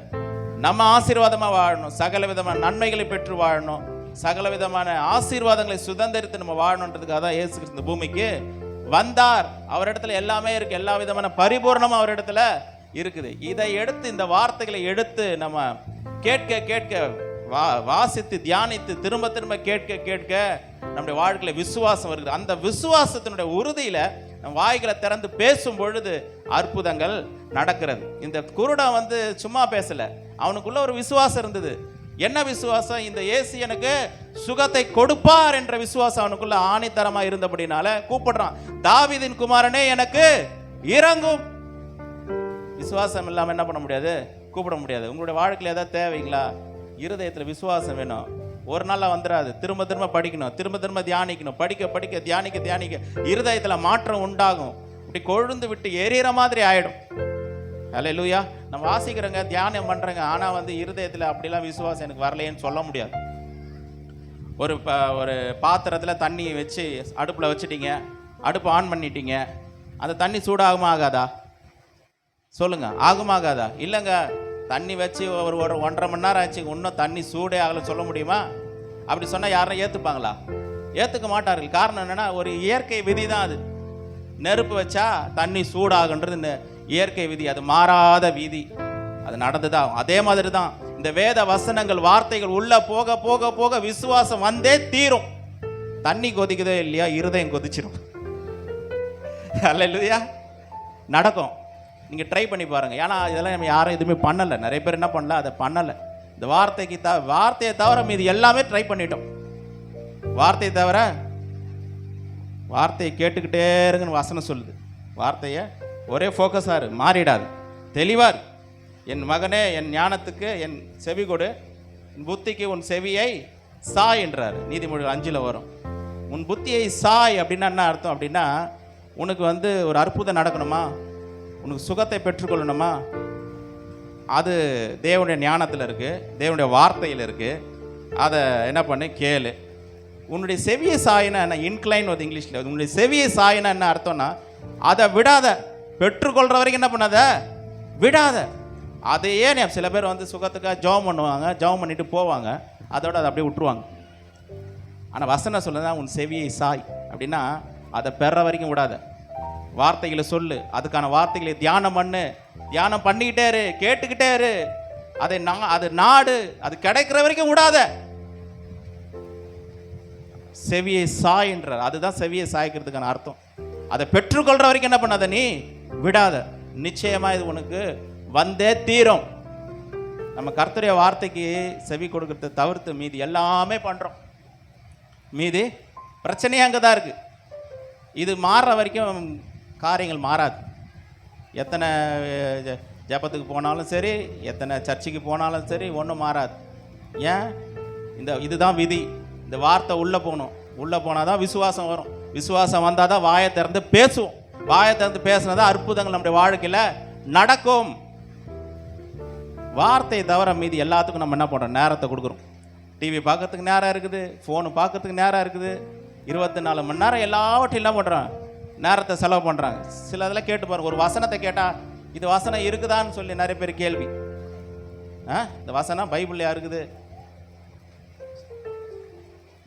நம்ம ஆசீர்வாதமா வாழணும், சகல விதமான நன்மைகளை பெற்று வாழணும், சகல விதமான ஆசீர்வாதங்களை சுதந்திரித்து நம்ம வாழணுன்றதுக்காக தான் இயேசு கிறிஸ்து பூமிக்கு வந்தார். அவரிடத்துல எல்லாமே இருக்கு, எல்லா விதமான பரிபூர்ணமும் அவரிடத்துல இருக்குது. இதை எடுத்து, இந்த வார்த்தைகளை எடுத்து நம்ம கேட்க கேட்க, வாசித்து தியானித்து திரும்ப திரும்ப கேட்க கேட்க நம்முடைய வாழ்க்கையில விசுவாசம் வருகிறது. அந்த விசுவாசத்தினுடைய உறுதியில நம்ம வாய்களை திறந்து பேசும் பொழுது அற்புதங்கள் நடக்கிறது. இந்த குருடன் சும்மா பேசல, அவனுக்குள்ள ஒரு விசுவாசம் இருந்தது. என்ன விசுவாசம்? இந்த இயேசு எனக்கு சுகத்தை கொடுப்பார் என்ற விசுவாசம் அவனுக்குள்ள ஆணித்தரமா இருந்தபடினால கூப்பிடுறான், தாவீதின் குமாரனே எனக்கு இறங்கும். விசுவாசம் இல்லாம என்ன பண்ண முடியாது? கூப்பிட முடியாது. உங்களுடைய வாழ்க்கையில் ஏதாவது தேவைங்களா? இருதயத்தில் விசுவாசம் வேணும். ஒரு நாளில் வந்துடாது. திரும்ப திரும்ப படிக்கணும், திரும்ப திரும்ப தியானிக்கணும், படிக்க படிக்க தியானிக்க தியானிக்க இருதயத்தில் மாற்றம் உண்டாகும். இப்படி கொழுந்து விட்டு எரியிற மாதிரி ஆயிடும். அல்லேலூயா. நம்ம வாசிக்கிறோங்க, தியானம் பண்றேங்க, ஆனால் இருதயத்தில் அப்படிலாம் விசுவாசம் எனக்கு வரலையேன்னு சொல்ல முடியாது. ஒரு பாத்திரத்தில் தண்ணி வச்சு அடுப்பில் வச்சுட்டீங்க, அடுப்பு ஆன் பண்ணிட்டீங்க, அந்த தண்ணி சூடாகுமா ஆகாதா? சொல்லுங்க, ஆகுமா ஆகாதா? இல்லைங்க, தண்ணி வச்சு ஒரு 1.5 மணி நேரம் ஆச்சு, இன்னும் தண்ணி சூடே ஆகலை சொல்ல முடியுமா? அப்படி சொன்னால் யாரும் ஏற்றுப்பாங்களா? ஏற்றுக்க மாட்டார்கள். காரணம் என்னென்னா, ஒரு இயற்கை விதி தான் அது. நெருப்பு வச்சா தண்ணி சூடாகுன்றது இந்த இயற்கை விதி, அது மாறாத விதி, அது நடந்துதான். அதே மாதிரி தான் இந்த வேத வசனங்கள், வார்த்தைகள் உள்ள போக போக போக விசுவாசம் வந்தே தீரும். தண்ணி கொதிக்குதோ இல்லையா, இருதயம் கொதிச்சிடும். அல்லேலூயா. நடக்கும். நீங்கள் ட்ரை பண்ணி பாருங்கள். ஏன்னா இதெல்லாம் நம்ம யாரும் எதுவுமே பண்ணலை. நிறைய பேர் என்ன பண்ணல, அதை பண்ணலை. இந்த வார்த்தையை தவிர மீது எல்லாமே ட்ரை பண்ணிட்டோம். வார்த்தையை தவிர, வார்த்தையை கேட்டுக்கிட்டே இருங்கன்னு வசனம் சொல்லுது. வார்த்தையை ஒரே ஃபோக்கஸாக மாறிடாது, தெளிவார். என் மகனே, என் ஞானத்துக்கு என் செவி கொடு, என் புத்திக்கு உன் செவியை சாய் என்றார். நீதிமொழிகள் 5 வரும். உன் புத்தியை சாய் அப்படின்னா என்ன அர்த்தம்? அப்படின்னா உனக்கு ஒரு அற்புதம் நடக்கணுமா, உனக்கு சுகத்தை பெற்றுக்கொள்ளணுமா, அது தேவனுடைய ஞானத்தில் இருக்குது, தேவனுடைய வார்த்தையில் இருக்குது. அதை என்ன பண்ணு, கேளு. உன்னுடைய செவியை சாயினா என்ன? இன்க்ளைன் வந்து இங்கிலீஷில். உன்னுடைய செவியை சாயினா என்ன அர்த்தம்னா, அதை விடாத, பெற்றுக்கொள்கிற வரைக்கும் என்ன பண்ணாத, விடாத. அதையே சில பேர் சுகத்துக்காக ஜெபம் பண்ணுவாங்க, ஜெபம் பண்ணிட்டு போவாங்க, அதோட அதை அப்படியே விட்டுருவாங்க. ஆனால் வசனம் சொல்லுதான், உன் செவியை சாய் அப்படின்னா அதை பெற வரைக்கும் விடாத. வார்த்தைகளை சொல்லு, அதுக்கான வார்த்தைகளை தியானம் பண்ணு, தியானம் பண்ணிக்கிட்டே இரு, கேட்டுக்கிட்டே இரு. அது நாடு, அது கிடைக்கிற வரைக்கும் விடாத. செவியை சாய்ன்றார். அதுதான் செவியை சாய்க்கிறதுக்கான அர்த்தம். அதை பெற்றுக்கொள்ற வரைக்கும் என்ன பண்ணாத, நீ விடாத. நிச்சயமா இது உனக்கு வந்தே தீரும். நம்ம கர்த்தருடைய வார்த்தைக்கு செவி கொடுக்கறத தவிர்த்து மீதி எல்லாமே பண்றோம். மீதி பிரச்சனையே அங்கதான் இருக்கு. இது மாறுற வரைக்கும் காரியங்கள் மாறாது. எத்தனை ஜெபத்துக்கு போனாலும் சரி, எத்தனை சர்ச்சுக்கு போனாலும் சரி, ஒன்றும் மாறாது. ஏன்? இதுதான் விதி. இந்த வார்த்தை உள்ளே போகணும். உள்ளே போனால் தான் விசுவாசம் வரும். விசுவாசம் வந்தால் தான் வாயை திறந்து பேசுவோம். வாயை திறந்து பேசினா தான் அற்புதங்கள் நம்முடைய வாழ்க்கையில் நடக்கும். வார்த்தையை தவிர மீதி எல்லாத்துக்கும் நம்ம என்ன பண்ணுறோம்? நேரத்தை கொடுக்குறோம். டிவி பார்க்கறதுக்கு நேரம் இருக்குது, ஃபோனு பார்க்கறதுக்கு நேரம் இருக்குது, 24 மணி நேரம் எல்லாவற்றையும் என்ன பண்ணுறோம்? நேரத்தை செலவு பண்ணுறாங்க. சில இதெல்லாம் கேட்டு பாருங்க. ஒரு வசனத்தை கேட்டால் இது வசனம் இருக்குதான்னு சொல்லி நிறைய பேர் கேள்வி. இந்த வசனம் பைபிள்லையா இருக்குது?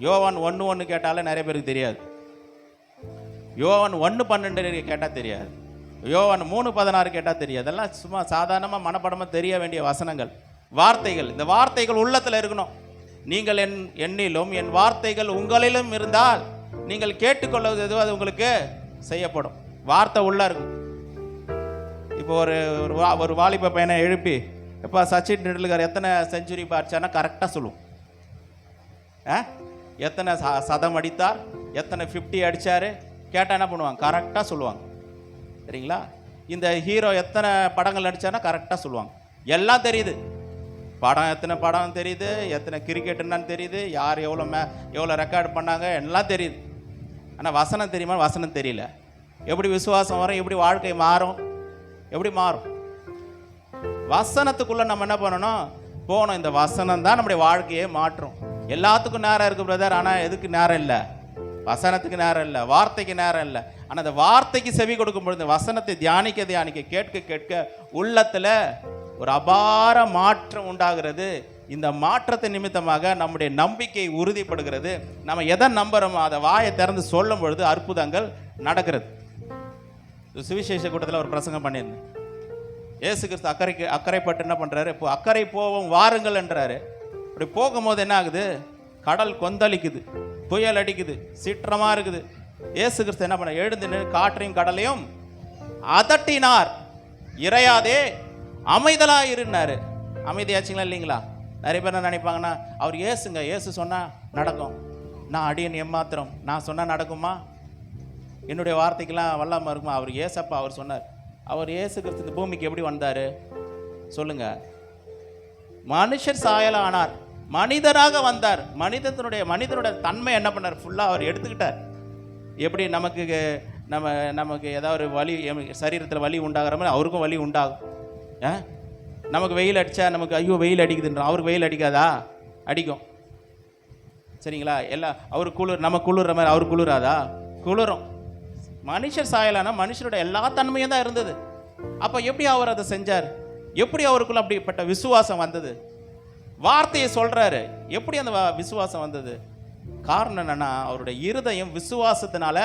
யோவான் 1:1 கேட்டாலே நிறைய பேருக்கு தெரியாது. யோவான் 1:12 கேட்டால் தெரியாது. யோவான் 3:16 கேட்டால் தெரியாது. அதெல்லாம் சும்மா சாதாரணமாக மனப்படமாக தெரிய வேண்டிய வசனங்கள், வார்த்தைகள். இந்த வார்த்தைகள் உள்ளத்தில் இருக்கணும். நீங்கள் என்னிலும் என் வார்த்தைகள் உங்களிலும் இருந்தால் நீங்கள் கேட்டுக்கொள்வது எதுவும் அது உங்களுக்கு செய்யப்படும். வார்த்தை உள்ள இருக்கும். இப்போ ஒரு வாலிப பையனை எழுப்பி, எப்போ சச்சின் டெண்டுல்கர் எத்தனை செஞ்சுரி அடிச்சார்னா கரெக்டாக சொல்லுவோம். எத்தனை சதம் அடித்தார், எத்தனை 50 அடித்தார் கேட்டால் என்ன பண்ணுவாங்க? கரெக்டாக சொல்லுவாங்க. சரிங்களா? இந்த ஹீரோ எத்தனை படங்கள் நடித்தார்னா கரெக்டாக சொல்லுவாங்க. எல்லாம் தெரியுது. எத்தனை படம் தெரியுது, எத்தனை கிரிக்கெட் என்னன்னு தெரியுது, யார் எவ்வளோ ரெக்கார்டு பண்ணாங்க, எல்லாம் தெரியுது. ஆனால் வசனம் தெரியுமா? வசனம் தெரியல. எப்படி விசுவாசம் வரும்? எப்படி வாழ்க்கை மாறும்? எப்படி மாறும்? வசனத்துக்குள்ளே நம்ம என்ன பண்ணணும்? போகணும். இந்த வசனம் தான் நம்முடைய வாழ்க்கையே மாற்றும். எல்லாத்துக்கும் நேரம் இருக்குது பிரதர், ஆனால் எதுக்கு நேரம் இல்லை? வசனத்துக்கு நேரம் இல்லை, வார்த்தைக்கு நேரம் இல்லை. ஆனால் அந்த வார்த்தைக்கு செவி கொடுக்கும் பொழுது, வசனத்தை தியானிக்க தியானிக்க, கேட்க கேட்க உள்ளத்தில் ஒரு அபார மாற்றம் உண்டாகிறது. இந்த மாற்றத்தை நிமித்தமாக நம்முடைய நம்பிக்கை உறுதிப்படுகிறது. நம்ம எதை நம்புறோமோ அதை வாயை திறந்து சொல்லும் பொழுது அற்புதங்கள் நடக்கிறது. சுவிசேஷ கூட்டத்தில் ஒரு பிரசங்கம் பண்ணியிருந்தேன். இயேசு கிறிஸ்து அக்கறைப்பட்டு என்ன பண்ணுறாரு, இப்போ அக்கறை போவோம் வாருங்கள் என்றாரு. அப்படி போகும்போது என்ன ஆகுது, கடல் கொந்தளிக்குது, புயல் அடிக்குது, சீற்றமாக இருக்குது. இயேசு கிறிஸ்து என்ன பண்ண, எழுந்து நின்று காற்றையும் கடலையும் அதட்டினார். இறையாதே அமைதலாக இருந்தார். அமைதியாச்சுங்களா இல்லைங்களா? நிறைய பேர் என்ன நினைப்பாங்கன்னா, அவர் ஏசுங்க, ஏசு சொன்னால் நடக்கும், நான் அடியன் எம்மாத்திரம், நான் சொன்னால் நடக்குமா, என்னுடைய வார்த்தைக்கெல்லாம் வல்லாமல் இருக்குமா? அவர் ஏசப்பா, அவர் சொன்னார். அவர் இயேசு கிறிஸ்து இந்த பூமிக்கு எப்படி வந்தார் சொல்லுங்க? மனுஷர் சாயல ஆனார், மனிதராக வந்தார். மனிதனுடைய தன்மை என்ன பண்ணார், ஃபுல்லாக அவர் எடுத்துக்கிட்டார். எப்படி நமக்கு ஏதாவது ஒரு வலி, சரீரத்தில் வலி உண்டாகிற மாதிரி அவருக்கும் வலி உண்டாகும். நமக்கு வெயில் அடித்தா நமக்கு ஐயோ வெயில் அடிக்குதுன்ற, அவருக்கு வெயில் அடிக்காதா? அடிக்கும். சரிங்களா? எல்லாம் அவருக்கு குளிர், நம்ம குளிர்ற மாதிரி அவருக்கு குளிராதா? குளிரும். மனுஷர் சாயலானா மனுஷருடைய எல்லா தன்மையும் தான் இருந்தது. அப்போ எப்படி அவர் அதை செஞ்சார்? எப்படி அவருக்குள்ள அப்படிப்பட்ட விசுவாசம் வந்தது? வார்த்தையை சொல்றாரு, எப்படி அந்த விசுவாசம் வந்தது? காரணம் என்னன்னா, அவருடைய இருதயம் விசுவாசத்தினால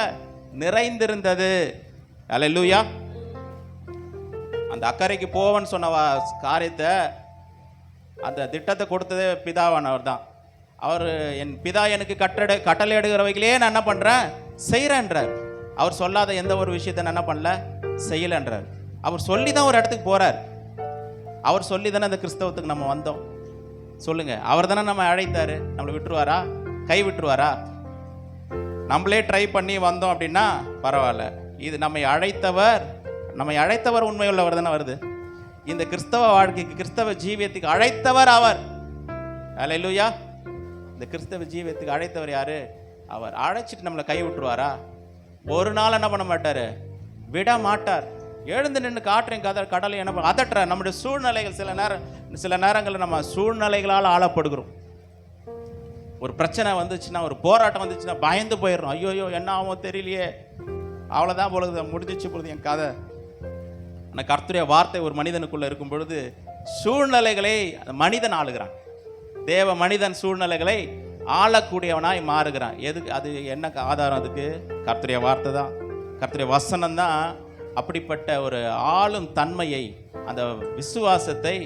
நிறைந்திருந்தது. அல்லேலூயா. அந்த அக்கறைக்கு போவன்னு சொன்ன காரியத்தை, அந்த திட்டத்தை கொடுத்ததே பிதாவானவர் தான். அவர் என் பிதா எனக்கு கட்டளை எடுக்கிறவைகளே நான் என்ன பண்ணுறேன், செய்கிறேன்றார். அவர் சொல்லாத எந்த ஒரு விஷயத்தை நான் என்ன பண்ணல, செய்யலைன்றார். அவர் சொல்லி தான் ஒரு இடத்துக்கு போகிறார். அவர் சொல்லி தானே அந்த கிறிஸ்தவத்துக்கு நம்ம வந்தோம். சொல்லுங்க, அவர் தானே நம்ம அழைத்தாரு. நம்மளை விட்டுருவாரா? கை விட்டுருவாரா? நம்மளே ட்ரை பண்ணி வந்தோம் அப்படின்னா பரவாயில்ல. இது நம்மை அழைத்தவர் உண்மையுள்ளவர் தானே வருது. இந்த கிறிஸ்தவ வாழ்க்கைக்கு, கிறிஸ்தவ ஜீவியத்துக்கு அழைத்தவர் அவர். அல்லேலூயா. இந்த கிறிஸ்தவ ஜீவியத்துக்கு அழைத்தவர் யாரு? அவர். அழைச்சிட்டு நம்மளை கை விட்டுருவாரா? ஒரு நாள் என்ன பண்ண மாட்டாரு, விட மாட்டார். எழுந்து நின்று காற்றையும் கடலை என்ன அதற்ற நம்முடைய சூழ்நிலைகள், சில நேரங்களில் நம்ம சூழ்நிலைகளால் ஆளப்படுகிறோம். ஒரு பிரச்சனை வந்துச்சுன்னா, ஒரு போராட்டம் வந்துச்சுன்னா பயந்து போயிடுறோம். ஐயோயோ என்ன ஆகும் தெரியலையே, அவ்வளோதான் பொழுது முடிஞ்சிச்சு பொழுது என் கதை. ஆனால் கர்த்தருடைய வார்த்தை ஒரு மனிதனுக்குள்ளே இருக்கும் பொழுது சூழ்நிலைகளை மனிதன் ஆளுகிறான். தேவ மனிதன் சூழ்நிலைகளை ஆளக்கூடியவனாய் மாறுகிறான். எதுக்கு? அது என்ன ஆதாரம்? அதுக்கு கர்த்தருடைய வார்த்தை தான், கர்த்தருடைய வசனம் தான் அப்படிப்பட்ட ஒரு ஆளும் தன்மையை, அந்த விசுவாசத்தை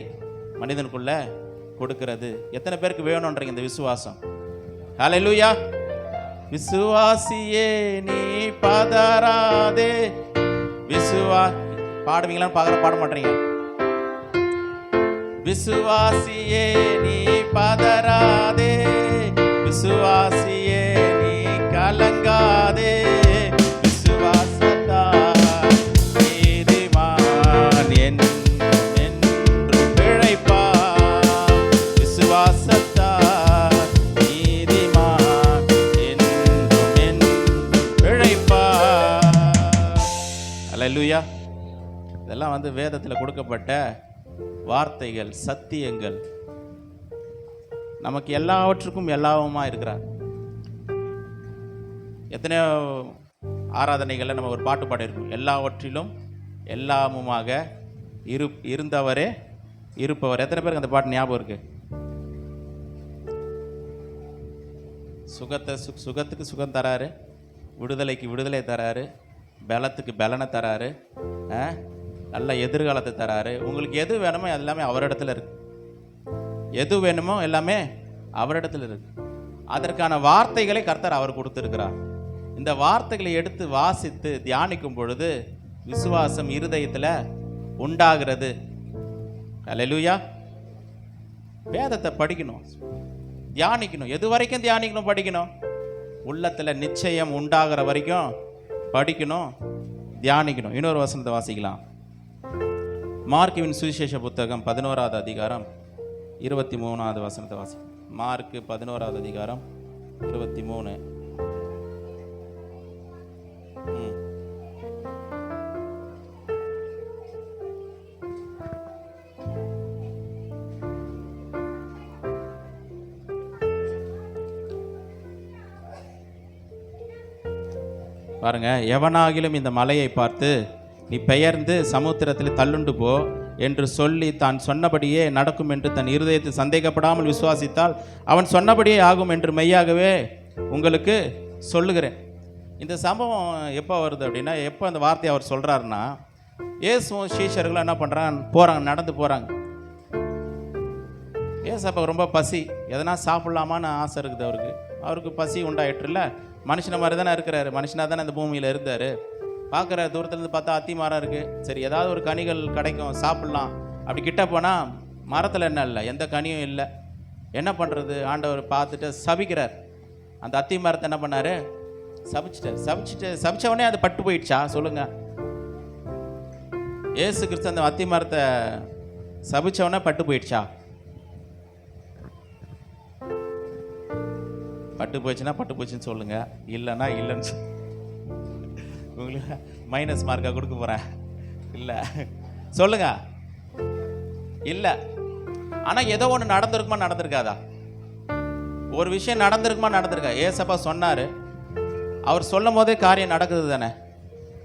மனிதனுக்குள்ள கொடுக்கிறது. எத்தனை பேருக்கு வேணும்ன்றீங்க இந்த விசுவாசம்? ஹல்லேலூயா. விசுவாசியே நீ பதறாதே. பாடுவீங்களான்னு பாட மாட்டீங்க. விசுவாசியே நீ பதறாதே, விசுவாசியே நீ கலங்காதே, விசுவாசத்தால் நீதிமான் என்று பிழைப்பான், விசுவாசத்தால் நீதிமான் என்று பிழைப்பான். அல்லேலூயா. இதெல்லாம் வேதத்தில் கொடுக்கப்பட்ட வார்த்தைகள், சத்தியங்கள். நமக்கு எல்லாவற்றுக்கும் எல்லாவுமா இருக்கிறார். எத்தனையோ ஆராதனைகளில் நம்ம ஒரு பாட்டு பாடியிருக்கோம், எல்லாவற்றிலும் எல்லாமுமாக இருந்தவரே இருப்பவர். எத்தனை பேருக்கு அந்த பாட்டு ஞாபகம் இருக்கு? சுகத்துக்கு சுகம் தராரு, விடுதலைக்கு விடுதலை தராரு, பலத்துக்கு பலனை தராரு, நல்ல எதிர்காலத்தை தராரு. உங்களுக்கு எது வேணுமோ எல்லாமே அவரிடத்துல இருக்கு. எது வேணுமோ எல்லாமே அவரிடத்துல இருக்கு. அதற்கான வார்த்தைகளை கர்த்தர் அவர் கொடுத்திருக்கிறார். இந்த வார்த்தைகளை எடுத்து வாசித்து தியானிக்கும் பொழுது விசுவாசம் இருதயத்தில் உண்டாகிறது. அல்லேலூயா. வேதத்தை படிக்கணும், தியானிக்கணும். எது வரைக்கும் தியானிக்கணும், படிக்கணும்? உள்ளத்தில் நிச்சயம் உண்டாகிற வரைக்கும் படிக்கணும், தியானிக்கணும். இன்னொரு வசனத்தை வாசிக்கலாம். மார்க்குவின் சுவிசேஷ புத்தகம் 11வது அதிகாரம் 23வது வசனத்தை வாசிக்கலாம். மார்க்கு 11வது அதிகாரம் 23. பாருங்க, எவனாகிலும் இந்த மலையை பார்த்து நீ பெயர்ந்து சமுத்திரத்தில் தள்ளுண்டு போ என்று சொல்லி தான் சொன்னபடியே நடக்கும் என்று தன் இருதயத்தில் சந்தேகப்படாமல் விசுவாசித்தால் அவன் சொன்னபடியே ஆகும் என்று மெய்யாகவே உங்களுக்கு சொல்லுகிறேன். இந்த சம்பவம் எப்போ வருது அப்படின்னா, எப்போ அந்த வார்த்தையை அவர் சொல்கிறாருன்னா, இயேசுவும் சீஷர்களும் என்ன போகிறாங்க, நடந்து போகிறாங்க. ஏசப்பா ரொம்ப பசி, எதனா சாப்பிட்லாமான்னு ஆசை இருக்குது அவருக்கு பசி உண்டாயிட்டுல. மனுஷனை மாதிரி தானே இருக்கிறாரு, மனுஷனாக தானே அந்த பூமியில் இருந்தார். பார்க்குற தூரத்துலேருந்து பார்த்தா அத்தி மரம் இருக்குது, சரி ஏதாவது ஒரு கனிகள் கிடைக்கும் சாப்பிட்லாம். அப்படி கிட்ட போனால் மரத்தில் என்ன இல்லை, எந்த கனியும் இல்லை. என்ன பண்ணுறது, ஆண்டவர் பார்த்துட்டு சபிக்கிறார். அந்த அத்தி மரத்தை என்ன பண்ணார், சபிச்சவொடனே அது பட்டு போயிடுச்சா சொல்லுங்கள்? ஏசு கிறிஸ்து அந்த அத்தி மரத்தை சபிச்சவொடனே பட்டு போயிடுச்சா? பட்டு போச்சுன்னா பட்டு போச்சுன்னு சொல்லுங்க, இல்லைன்னா இல்லைன்னு உங்களுக்கு மைனஸ் மார்க்காக கொடுக்க போகிறேன். இல்லை சொல்லுங்க, இல்லை. ஆனால் ஏதோ ஒன்று நடந்திருக்குமா நடந்திருக்காதா? ஒரு விஷயம் நடந்திருக்கா? ஏசப்பா சொன்னார், அவர் சொல்லும் போதே காரியம் நடக்குது தானே.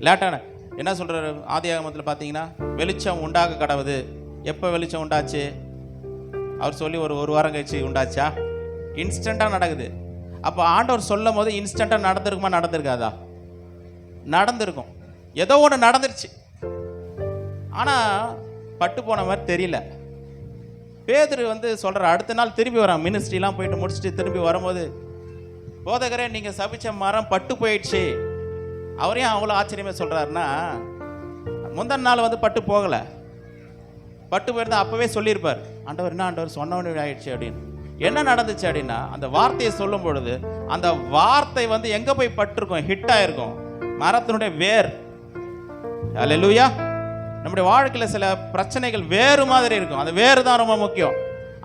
லேட்டான என்ன சொல்கிறார் ஆதியாகமத்தில் பார்த்தீங்கன்னா, வெளிச்சம் உண்டாக கடவுது. எப்போ வெளிச்சம் உண்டாச்சு? அவர் சொல்லி ஒரு வாரம் கழிச்சு உண்டாச்சா? இன்ஸ்டண்ட்டாக நடக்குது. அப்போ ஆண்டவர் சொல்லும் போது இன்ஸ்டண்ட்டாக நடந்திருக்குமா நடந்திருக்காதா? நடந்திருக்கும். ஏதோ ஒன்று நடந்துருச்சு, ஆனால் பட்டு போன மாதிரி தெரியல. பேதுரு சொல்கிற அடுத்த நாள் திரும்பி வரான், மினிஸ்ட்ரிலாம் போயிட்டு முடிச்சுட்டு திரும்பி வரும்போது, போதகரே நீங்கள் சபிச்ச மரம் பட்டு போயிடுச்சு. அவரையும் அவ்வளோ ஆச்சரியமாக சொல்கிறாருன்னா, முந்தின நாள் பட்டு போகலை, பட்டு போயிருந்தா அப்போவே சொல்லியிருப்பார், ஆண்டவர் என்ன ஆண்டவர் சொன்னவனே ஆயிடுச்சு அப்படின்னு. என்ன நடந்துச்சு அப்படின்னா, அந்த வார்த்தையை சொல்லும் பொழுது அந்த வார்த்தை எங்கே போய் பட்டிருக்கும், ஹிட் ஆயிருக்கும், மரத்தினுடைய வேர். அல்லேலூயா. நம்முடைய வாழ்க்கையில் சில பிரச்சனைகள் வேறு மாதிரி இருக்கும், அந்த வேறு தான் ரொம்ப முக்கியம்.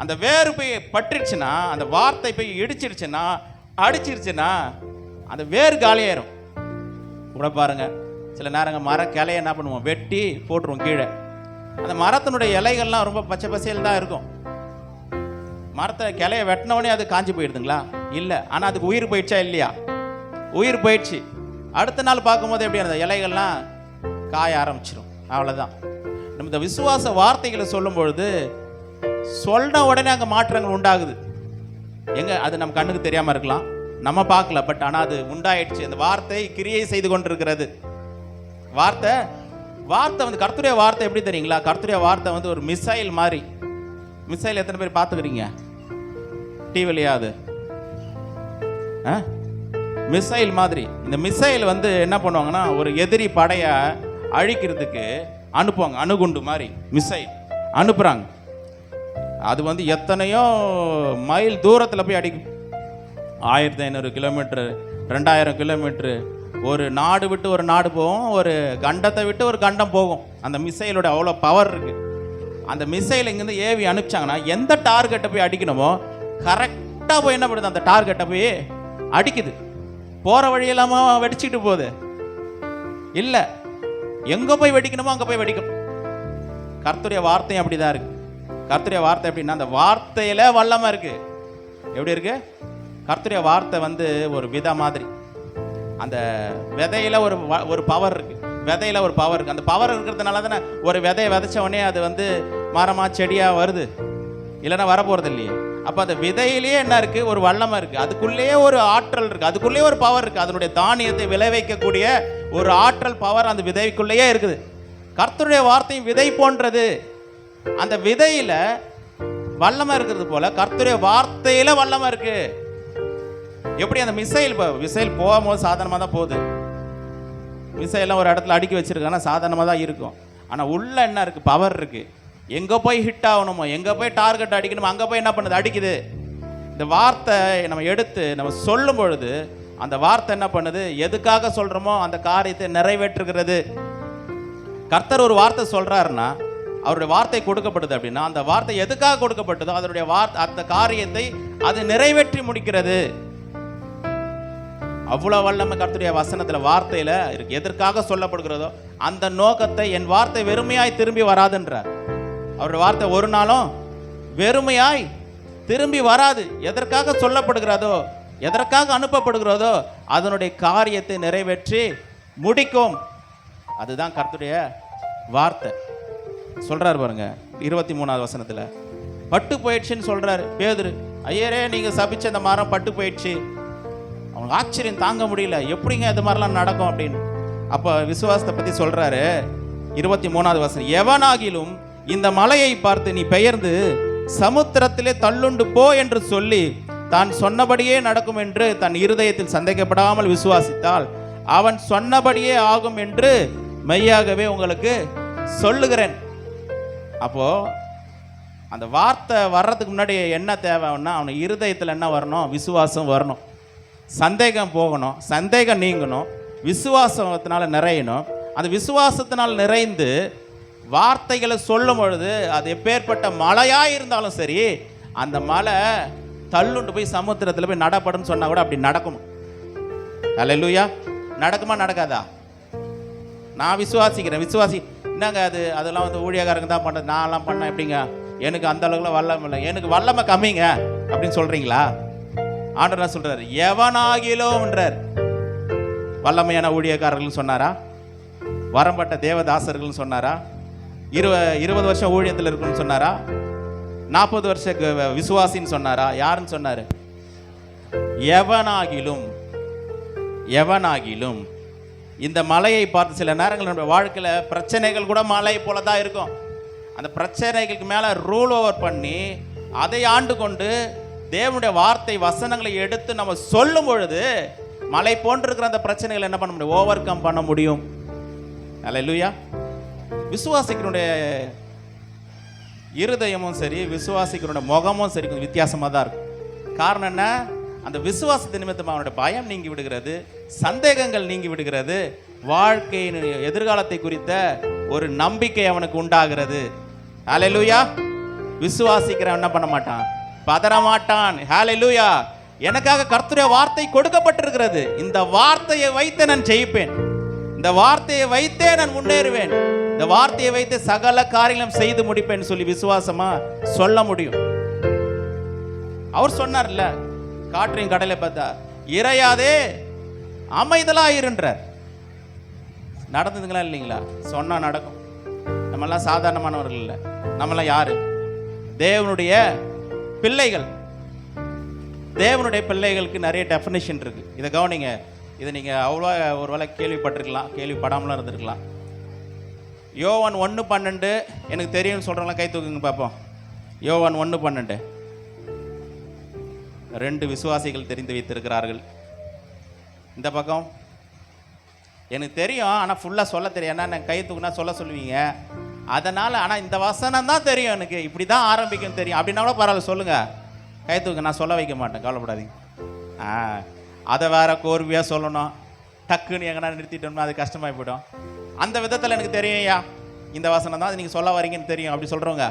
அந்த வேறு போய் பட்டுருச்சுன்னா, அந்த வார்த்தை போய் இடிச்சிருச்சுன்னா, அடிச்சிருச்சுன்னா, அந்த வேறு காலியாயிரும். கூட பாருங்க, சில நேரங்கள் மர கிளைய என்ன பண்ணுவோம், வெட்டி போட்டுருவோம் கீழே. அந்த மரத்தினுடைய இலைகள்லாம் ரொம்ப பச்சை பசையில் தான் இருக்கும். மரத்தை கிளைய வெட்டினவனே அது காஞ்சி போயிடுதுங்களா? இல்லை. ஆனால் அதுக்கு உயிர் போயிடுச்சா இல்லையா? உயிர் போயிடுச்சு. அடுத்த நாள் பார்க்கும்போது எப்படி அந்த இலைகள்லாம் காய ஆரம்பிச்சிடும். அவ்வளோதான். நம்ம இந்த விசுவாச வார்த்தைகளை சொல்லும் பொழுது சொன்ன உடனே அங்கே மாற்றங்கள் உண்டாகுது. எங்கே அது நம்ம கண்ணுக்கு தெரியாமல் இருக்கலாம், நம்ம பார்க்கல, பட் ஆனால் அது உண்டாயிடுச்சு. அந்த வார்த்தை கிரியை செய்து கொண்டிருக்கிறது. வார்த்தை கர்த்தருடைய வார்த்தை எப்படி தெரியுங்களா? கர்த்தருடைய வார்த்தை ஒரு மிசைல் மாதிரி. மிசைல் எத்தனை பேர் பார்த்துக்கிறீங்க டிவிலையா? அது மிசைல் மாதிரி. இந்த மிசைல் என்ன பண்ணுவாங்கன்னா, ஒரு எதிரி படையை அழிக்கிறதுக்கு அனுப்புவாங்க. அணுகுண்டு மாதிரி மிசைல் அனுப்புகிறாங்க. அது எத்தனையோ மைல் தூரத்தில் போய் அடிக்கும். 1500 கிலோமீட்டரு, 2000 கிலோமீட்டரு. ஒரு நாடு விட்டு ஒரு நாடு போகும், ஒரு கண்டத்தை விட்டு ஒரு கண்டம் போகும். அந்த மிசைலோட அவ்வளோ பவர் இருக்குது. அந்த மிசைல் இங்கேருந்து ஏவி அனுப்பிச்சாங்கன்னா, எந்த டார்கெட்டை போய் அடிக்கணுமோ கரெக்டாக போய் என்ன பண்ணுது, அந்த டார்கெட்டை போய் அடிக்குது. போகிற வழியெல்லாமா வெடிச்சுக்கிட்டு போகுது? இல்லை, எங்கே போய் வெடிக்கணுமோ அங்கே போய் வெடிக்கும். கர்த்தருடைய வார்த்தையும் அப்படி தான் இருக்குது. கர்த்தருடைய வார்த்தை எப்படின்னா, அந்த வார்த்தையில் வல்லமை இருக்குது. எப்படி இருக்கு? கர்த்தருடைய வார்த்தை ஒரு வித மாதிரி. அந்த விதையில ஒரு பவர் இருக்கு. விதையில ஒரு பவர் இருக்கு. அந்த பவர் இருக்கிறதுனால தானே ஒரு விதையை விதைச்ச உடனே அது மரமா செடியா வருது, இல்லைன்னா வரப்போறது இல்லையே. அப்போ அந்த விதையிலேயே என்ன இருக்கு, ஒரு வல்லமை இருக்கு. அதுக்குள்ளேயே ஒரு ஆற்றல் இருக்கு, அதுக்குள்ளேயே ஒரு பவர் இருக்கு. அதனுடைய தானியத்தை விளைவிக்கக்கூடிய ஒரு ஆற்றல் பவர் அந்த விதைக்குள்ளேயே இருக்குது. கர்த்தருடைய வார்த்தையும் விதை போன்றது. அந்த விதையில வல்லமை இருக்கிறது போல கர்த்தருடைய வார்த்தையில வல்லமை இருக்கு. எப்படி அந்த மிசைல் போகும்போது சாதாரணமாக தான் போகுது. மிசைலாம் ஒரு இடத்துல அடுக்கி வச்சிருக்காங்கன்னா சாதாரணமாக தான் இருக்கும். ஆனால் உள்ள என்ன இருக்கு, பவர் இருக்கு. எங்கே போய் ஹிட் ஆகணுமோ, எங்கே போய் டார்கெட் அடிக்கணுமோ அங்கே போய் என்ன பண்ணுது, அடிக்குது. இந்த வார்த்தை நம்ம எடுத்து நம்ம சொல்லும் பொழுது அந்த வார்த்தை என்ன பண்ணுது, எதுக்காக சொல்கிறோமோ அந்த காரியத்தை நிறைவேற்றுகிறது. கர்த்தர் ஒரு வார்த்தை சொல்கிறாருன்னா, அவருடைய வார்த்தை கொடுக்கப்படுது அப்படின்னா, அந்த வார்த்தை எதுக்காக கொடுக்கப்பட்டதோ அதனுடைய அந்த காரியத்தை அது நிறைவேற்றி முடிக்கிறது. அவ்வளோ வல்லமை கர்த்தருடைய வசனத்தில் வார்த்தையில் இருக்கு. எதற்காக சொல்லப்படுகிறதோ அந்த நோக்கத்தை, என் வார்த்தை வெறுமையாய் திரும்பி வராதுன்றார். அவருடைய வார்த்தை ஒரு நாளும் வெறுமையாய் திரும்பி வராது. எதற்காக சொல்லப்படுகிறதோ, எதற்காக அனுப்பப்படுகிறதோ அதனுடைய காரியத்தை நிறைவேற்றி முடிக்கும். அதுதான் கர்த்தருடைய வார்த்தை. சொல்றாரு பாருங்க 23வது வசனத்தில், பட்டு போயிடுச்சுன்னு சொல்றாரு பேதுரு. ஐயரே, நீங்க சபிச்ச அந்த மரம் பட்டு போயிடுச்சு. அவனுக்கு ஆச்சரியம் தாங்க முடியல, எப்படிங்க இது மாதிரிலாம் நடக்கும் அப்படின்னு. அப்போ விசுவாசத்தை பற்றி சொல்கிறாரு. 23வது வசனம், எவனாகிலும் இந்த மலையை பார்த்து நீ பெயர்ந்து சமுத்திரத்திலே தள்ளுண்டு போ என்று சொல்லி தான் சொன்னபடியே நடக்கும் என்று தன் இருதயத்தில் சந்தேகப்படாமல் விசுவாசித்தால் அவன் சொன்னபடியே ஆகும் என்று மெய்யாகவே உங்களுக்கு சொல்லுகிறேன். அப்போ அந்த வார்த்தை வர்றதுக்கு முன்னாடி என்ன தேவைன்னா அவன் இருதயத்தில் என்ன வரணும்? விசுவாசம் வரணும், சந்தேகம் போகணும், சந்தேகம் நீங்கணும், விசுவாசத்தினால நிறையணும். அந்த விசுவாசத்தினால் நிறைந்து வார்த்தைகளை சொல்லும் பொழுது அது எப்பேற்பட்ட மலையாக இருந்தாலும் சரி, அந்த மலை தள்ளுண்டு போய் சமுத்திரத்தில் போய் நடப்படுன்னு சொன்னா கூட அப்படி நடக்கும். அல்லேலூயா. நடக்குமா நடக்காதா? நான் விசுவாசிக்கிறேன். என்னங்க அதெல்லாம் வந்து ஊழியக்காரங்க தான் பண்ணுறது, நான்லாம் பண்ணேன் எப்படிங்க, எனக்கு அந்த அளவுக்குலாம் வல்லமை இல்லை, எனக்கு வல்லமை கம்மிங்க அப்படின்னு சொல்றீங்களா? ஆண்டவர் என்ன சொல்றாரு? எவனாகிலோன்றார். வல்லமையான ஊழியக்காரர்கள் சொன்னாரா? வரம்பட்ட தேவதாசர்கள் சொன்னாரா? 20 வருஷம் ஊழியத்தில் இருக்குன்னு சொன்னாரா? 40 வருஷ விசுவாசின்னு சொன்னாரா? யாருன்னு சொன்னாரு? எவனாகிலும் இந்த மலையை பார்த்து, சில நேரங்கள் நம்ம வாழ்க்கையில் பிரச்சனைகள் கூட மலை போல தான் இருக்கும். அந்த பிரச்சனைகளுக்கு மேலே ரூல் ஓவர் பண்ணி அதை ஆண்டு கொண்டு தேவனுடைய வார்த்தை வசனங்களை எடுத்து நம்ம சொல்லும் பொழுது மலை போன்றிருக்கிற அந்த பிரச்சனைகளை என்ன பண்ண முடியும்? ஓவர் கம் பண்ண முடியும். அல்லேலூயா. விசுவாசிக்கிறனுடைய இருதயமும் சரி, விசுவாசிக்கிறனுடைய முகமும் சரி கொஞ்சம் வித்தியாசமாக தான் இருக்கும். காரணம் என்ன? அந்த விசுவாசத்தை நிமித்தமாக அவனுடைய பயம் நீங்கி விடுகிறது, சந்தேகங்கள் நீங்கி விடுகிறது, வாழ்க்கையின் எதிர்காலத்தை குறித்த ஒரு நம்பிக்கை அவனுக்கு உண்டாகிறது. ஹல்லேலூயா. விசுவாசிக்கிறவன் என்ன பண்ண மாட்டான்? பதற மாட்டான். ஹல்லேலூயா. எனக்காக கர்த்தருடைய வார்த்தை கொடுக்கப்பட்டிருக்கிறது, இந்த வார்த்தையை வைத்து நான் ஜெயிப்பேன், இந்த வார்த்தையை வைத்தே நான் முன்னேறுவேன், இந்த வார்த்தையை வைத்து சகல காரியங்களும் செய்து முடிப்பேன் சொல்லி விசுவாசமா சொல்ல முடியும். அவர் சொன்னார்ல, காற்றையும் கடலை பார்த்தா இறையாதே அமைதலாயிருன்றார். நடந்ததுங்களா இல்லைங்களா? சொன்னா நடக்கும். நம்மெல்லாம் சாதாரணமானவர்கள் இல்லை. நம்மளாம் யாரு? தேவனுடைய பிள்ளைகள். தேவனுடைய பிள்ளைகளுக்கு நிறைய டெஃபினேஷன் இருக்கு. இதை கவனிங்க. இதை நீங்க அவ்வளோ ஒரு வேளை கேள்விப்பட்டிருக்கலாம், கேள்விப்படாமலாம் இருந்திருக்கலாம். யோவான் 1:12 எனக்கு தெரியும்னு சொல்றவங்களாம் கை தூக்குங்க பார்ப்போம். யோவான் 1:12. 2 விசுவாசிகள் தெரிந்து வைத்திருக்கிறார்கள். இந்த பக்கம் எனக்கு தெரியும், ஆனால் ஃபுல்லாக சொல்ல தெரியும். ஏன்னா நான் கை தூக்குனா சொல்லுவீங்க, அதனால். ஆனால் இந்த வசனம் தான் தெரியும் எனக்கு, இப்படி தான் ஆரம்பிக்கும் தெரியும் அப்படின்னா கூட பரவாயில்ல, சொல்லுங்கள், கை தூக்கு, நான் சொல்ல வைக்க மாட்டேன், கவலைப்படாதீங்க. அதை வேற கோர்வையாக சொல்லணும், டக்குன்னு எங்கன்னா நிறுத்திட்டோம்னா அது கஷ்டமாகி போய்டும். அந்த விதத்தில் எனக்கு தெரியும் ஐயா, இந்த வசனம் தான் நீங்கள் சொல்ல வரீங்கன்னு தெரியும் அப்படி சொல்கிறவங்க.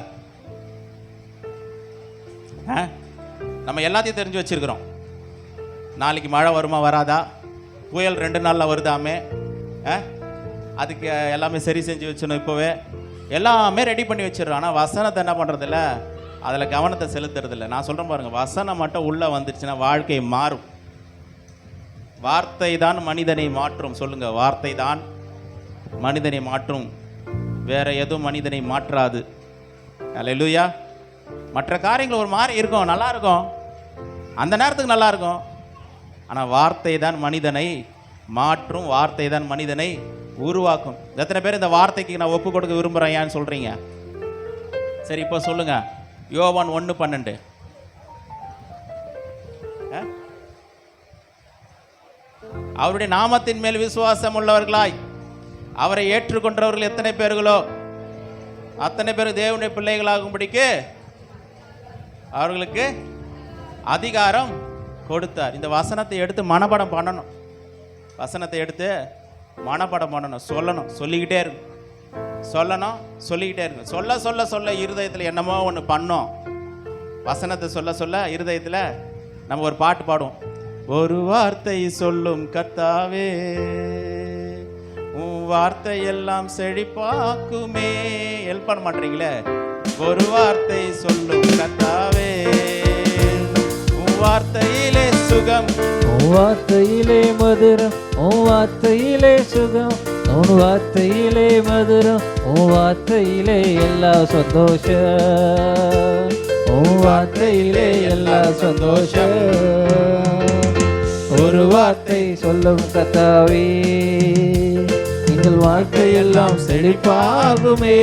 நம்ம எல்லாத்தையும் தெரிஞ்சு வச்சிருக்கிறோம். நாளைக்கு மழை வருமா வராதா, புயல் 2 நாளில் வருதாமே, அதுக்கு எல்லாமே சரி செஞ்சு வச்சிடணும், இப்போவே எல்லாமே ரெடி பண்ணி வச்சிடறோம். ஆனால் வசனத்தை என்ன பண்ணுறதில்ல, அதில் கவனத்தை செலுத்துறதில்ல. நான் சொல்கிறேன் பாருங்கள், வசனம் மட்டும் உள்ளே வந்துடுச்சுன்னா வாழ்க்கை மாறும். வார்த்தை தான் மனிதனை மாற்றும். சொல்லுங்கள், வார்த்தை தான் மனிதனை மாற்றும், வேற எதுவும் மனிதனை மாற்றாது. அல்லேலூயா. மற்ற காரியங்கள் ஒரு மாதிரி இருக்கும், நல்லா இருக்கும், அந்த நேரத்துக்கு நல்லா இருக்கும். ஆனால் வார்த்தை தான் மனிதனை மாற்றும், வார்த்தை தான் மனிதனை உருவாக்கும். எத்தனை பேர் இந்த வார்த்தைக்கு நான் ஒப்பு கொடுக்க விரும்புகிறேன் ஏன்னு சொல்கிறீங்க? சரி, இப்போ சொல்லுங்க. யோவான் 1:12. அவருடைய நாமத்தின் மேல் விசுவாசம் உள்ளவர்களாய் அவரை ஏற்றுக்கொண்டவர்கள் எத்தனை பேர்களோ அத்தனை பேர் தேவனுடைய பிள்ளைகளாகும்படிக்கு அவர்களுக்கு அதிகாரம் கொடுத்தார். இந்த வசனத்தை எடுத்து மனப்பாடம் பண்ணணும். வசனத்தை எடுத்து மனப்பாடம் பண்ணணும், சொல்லணும், சொல்லிக்கிட்டே இருக்கும், சொல்லணும், சொல்லிக்கிட்டே இருக்கும். சொல்ல சொல்ல சொல்ல இருதயத்தில் என்னமோ ஒன்று பண்ணோம். வசனத்தை சொல்ல சொல்ல இருதயத்தில் நம்ம ஒரு பாட்டு பாடுவோம். ஒரு வார்த்தை சொல்லும் கர்த்தாவே, உன் வார்த்தை எல்லாம் செழிப்பாக்குமே. ஹெல்ப் பண்ண மாட்டீங்களே. ஒரு வார்த்தை சொல்லும் கர்த்தாவே, உன் வார்த்தையிலே சுகம், உன் வார்த்தையிலே மதுரம், உன் வார்த்தையிலே சுகம், உன் வார்த்தையிலே மதுரம், உன் வார்த்தையிலே எல்லா சந்தோஷம், உன் வார்த்தையிலே எல்லா சந்தோஷம். ஒரு வார்த்தை சொல்லும் கர்த்தாவே, எங்கள் வாழ்க்கையெல்லாம் செழிப்பாகுமே.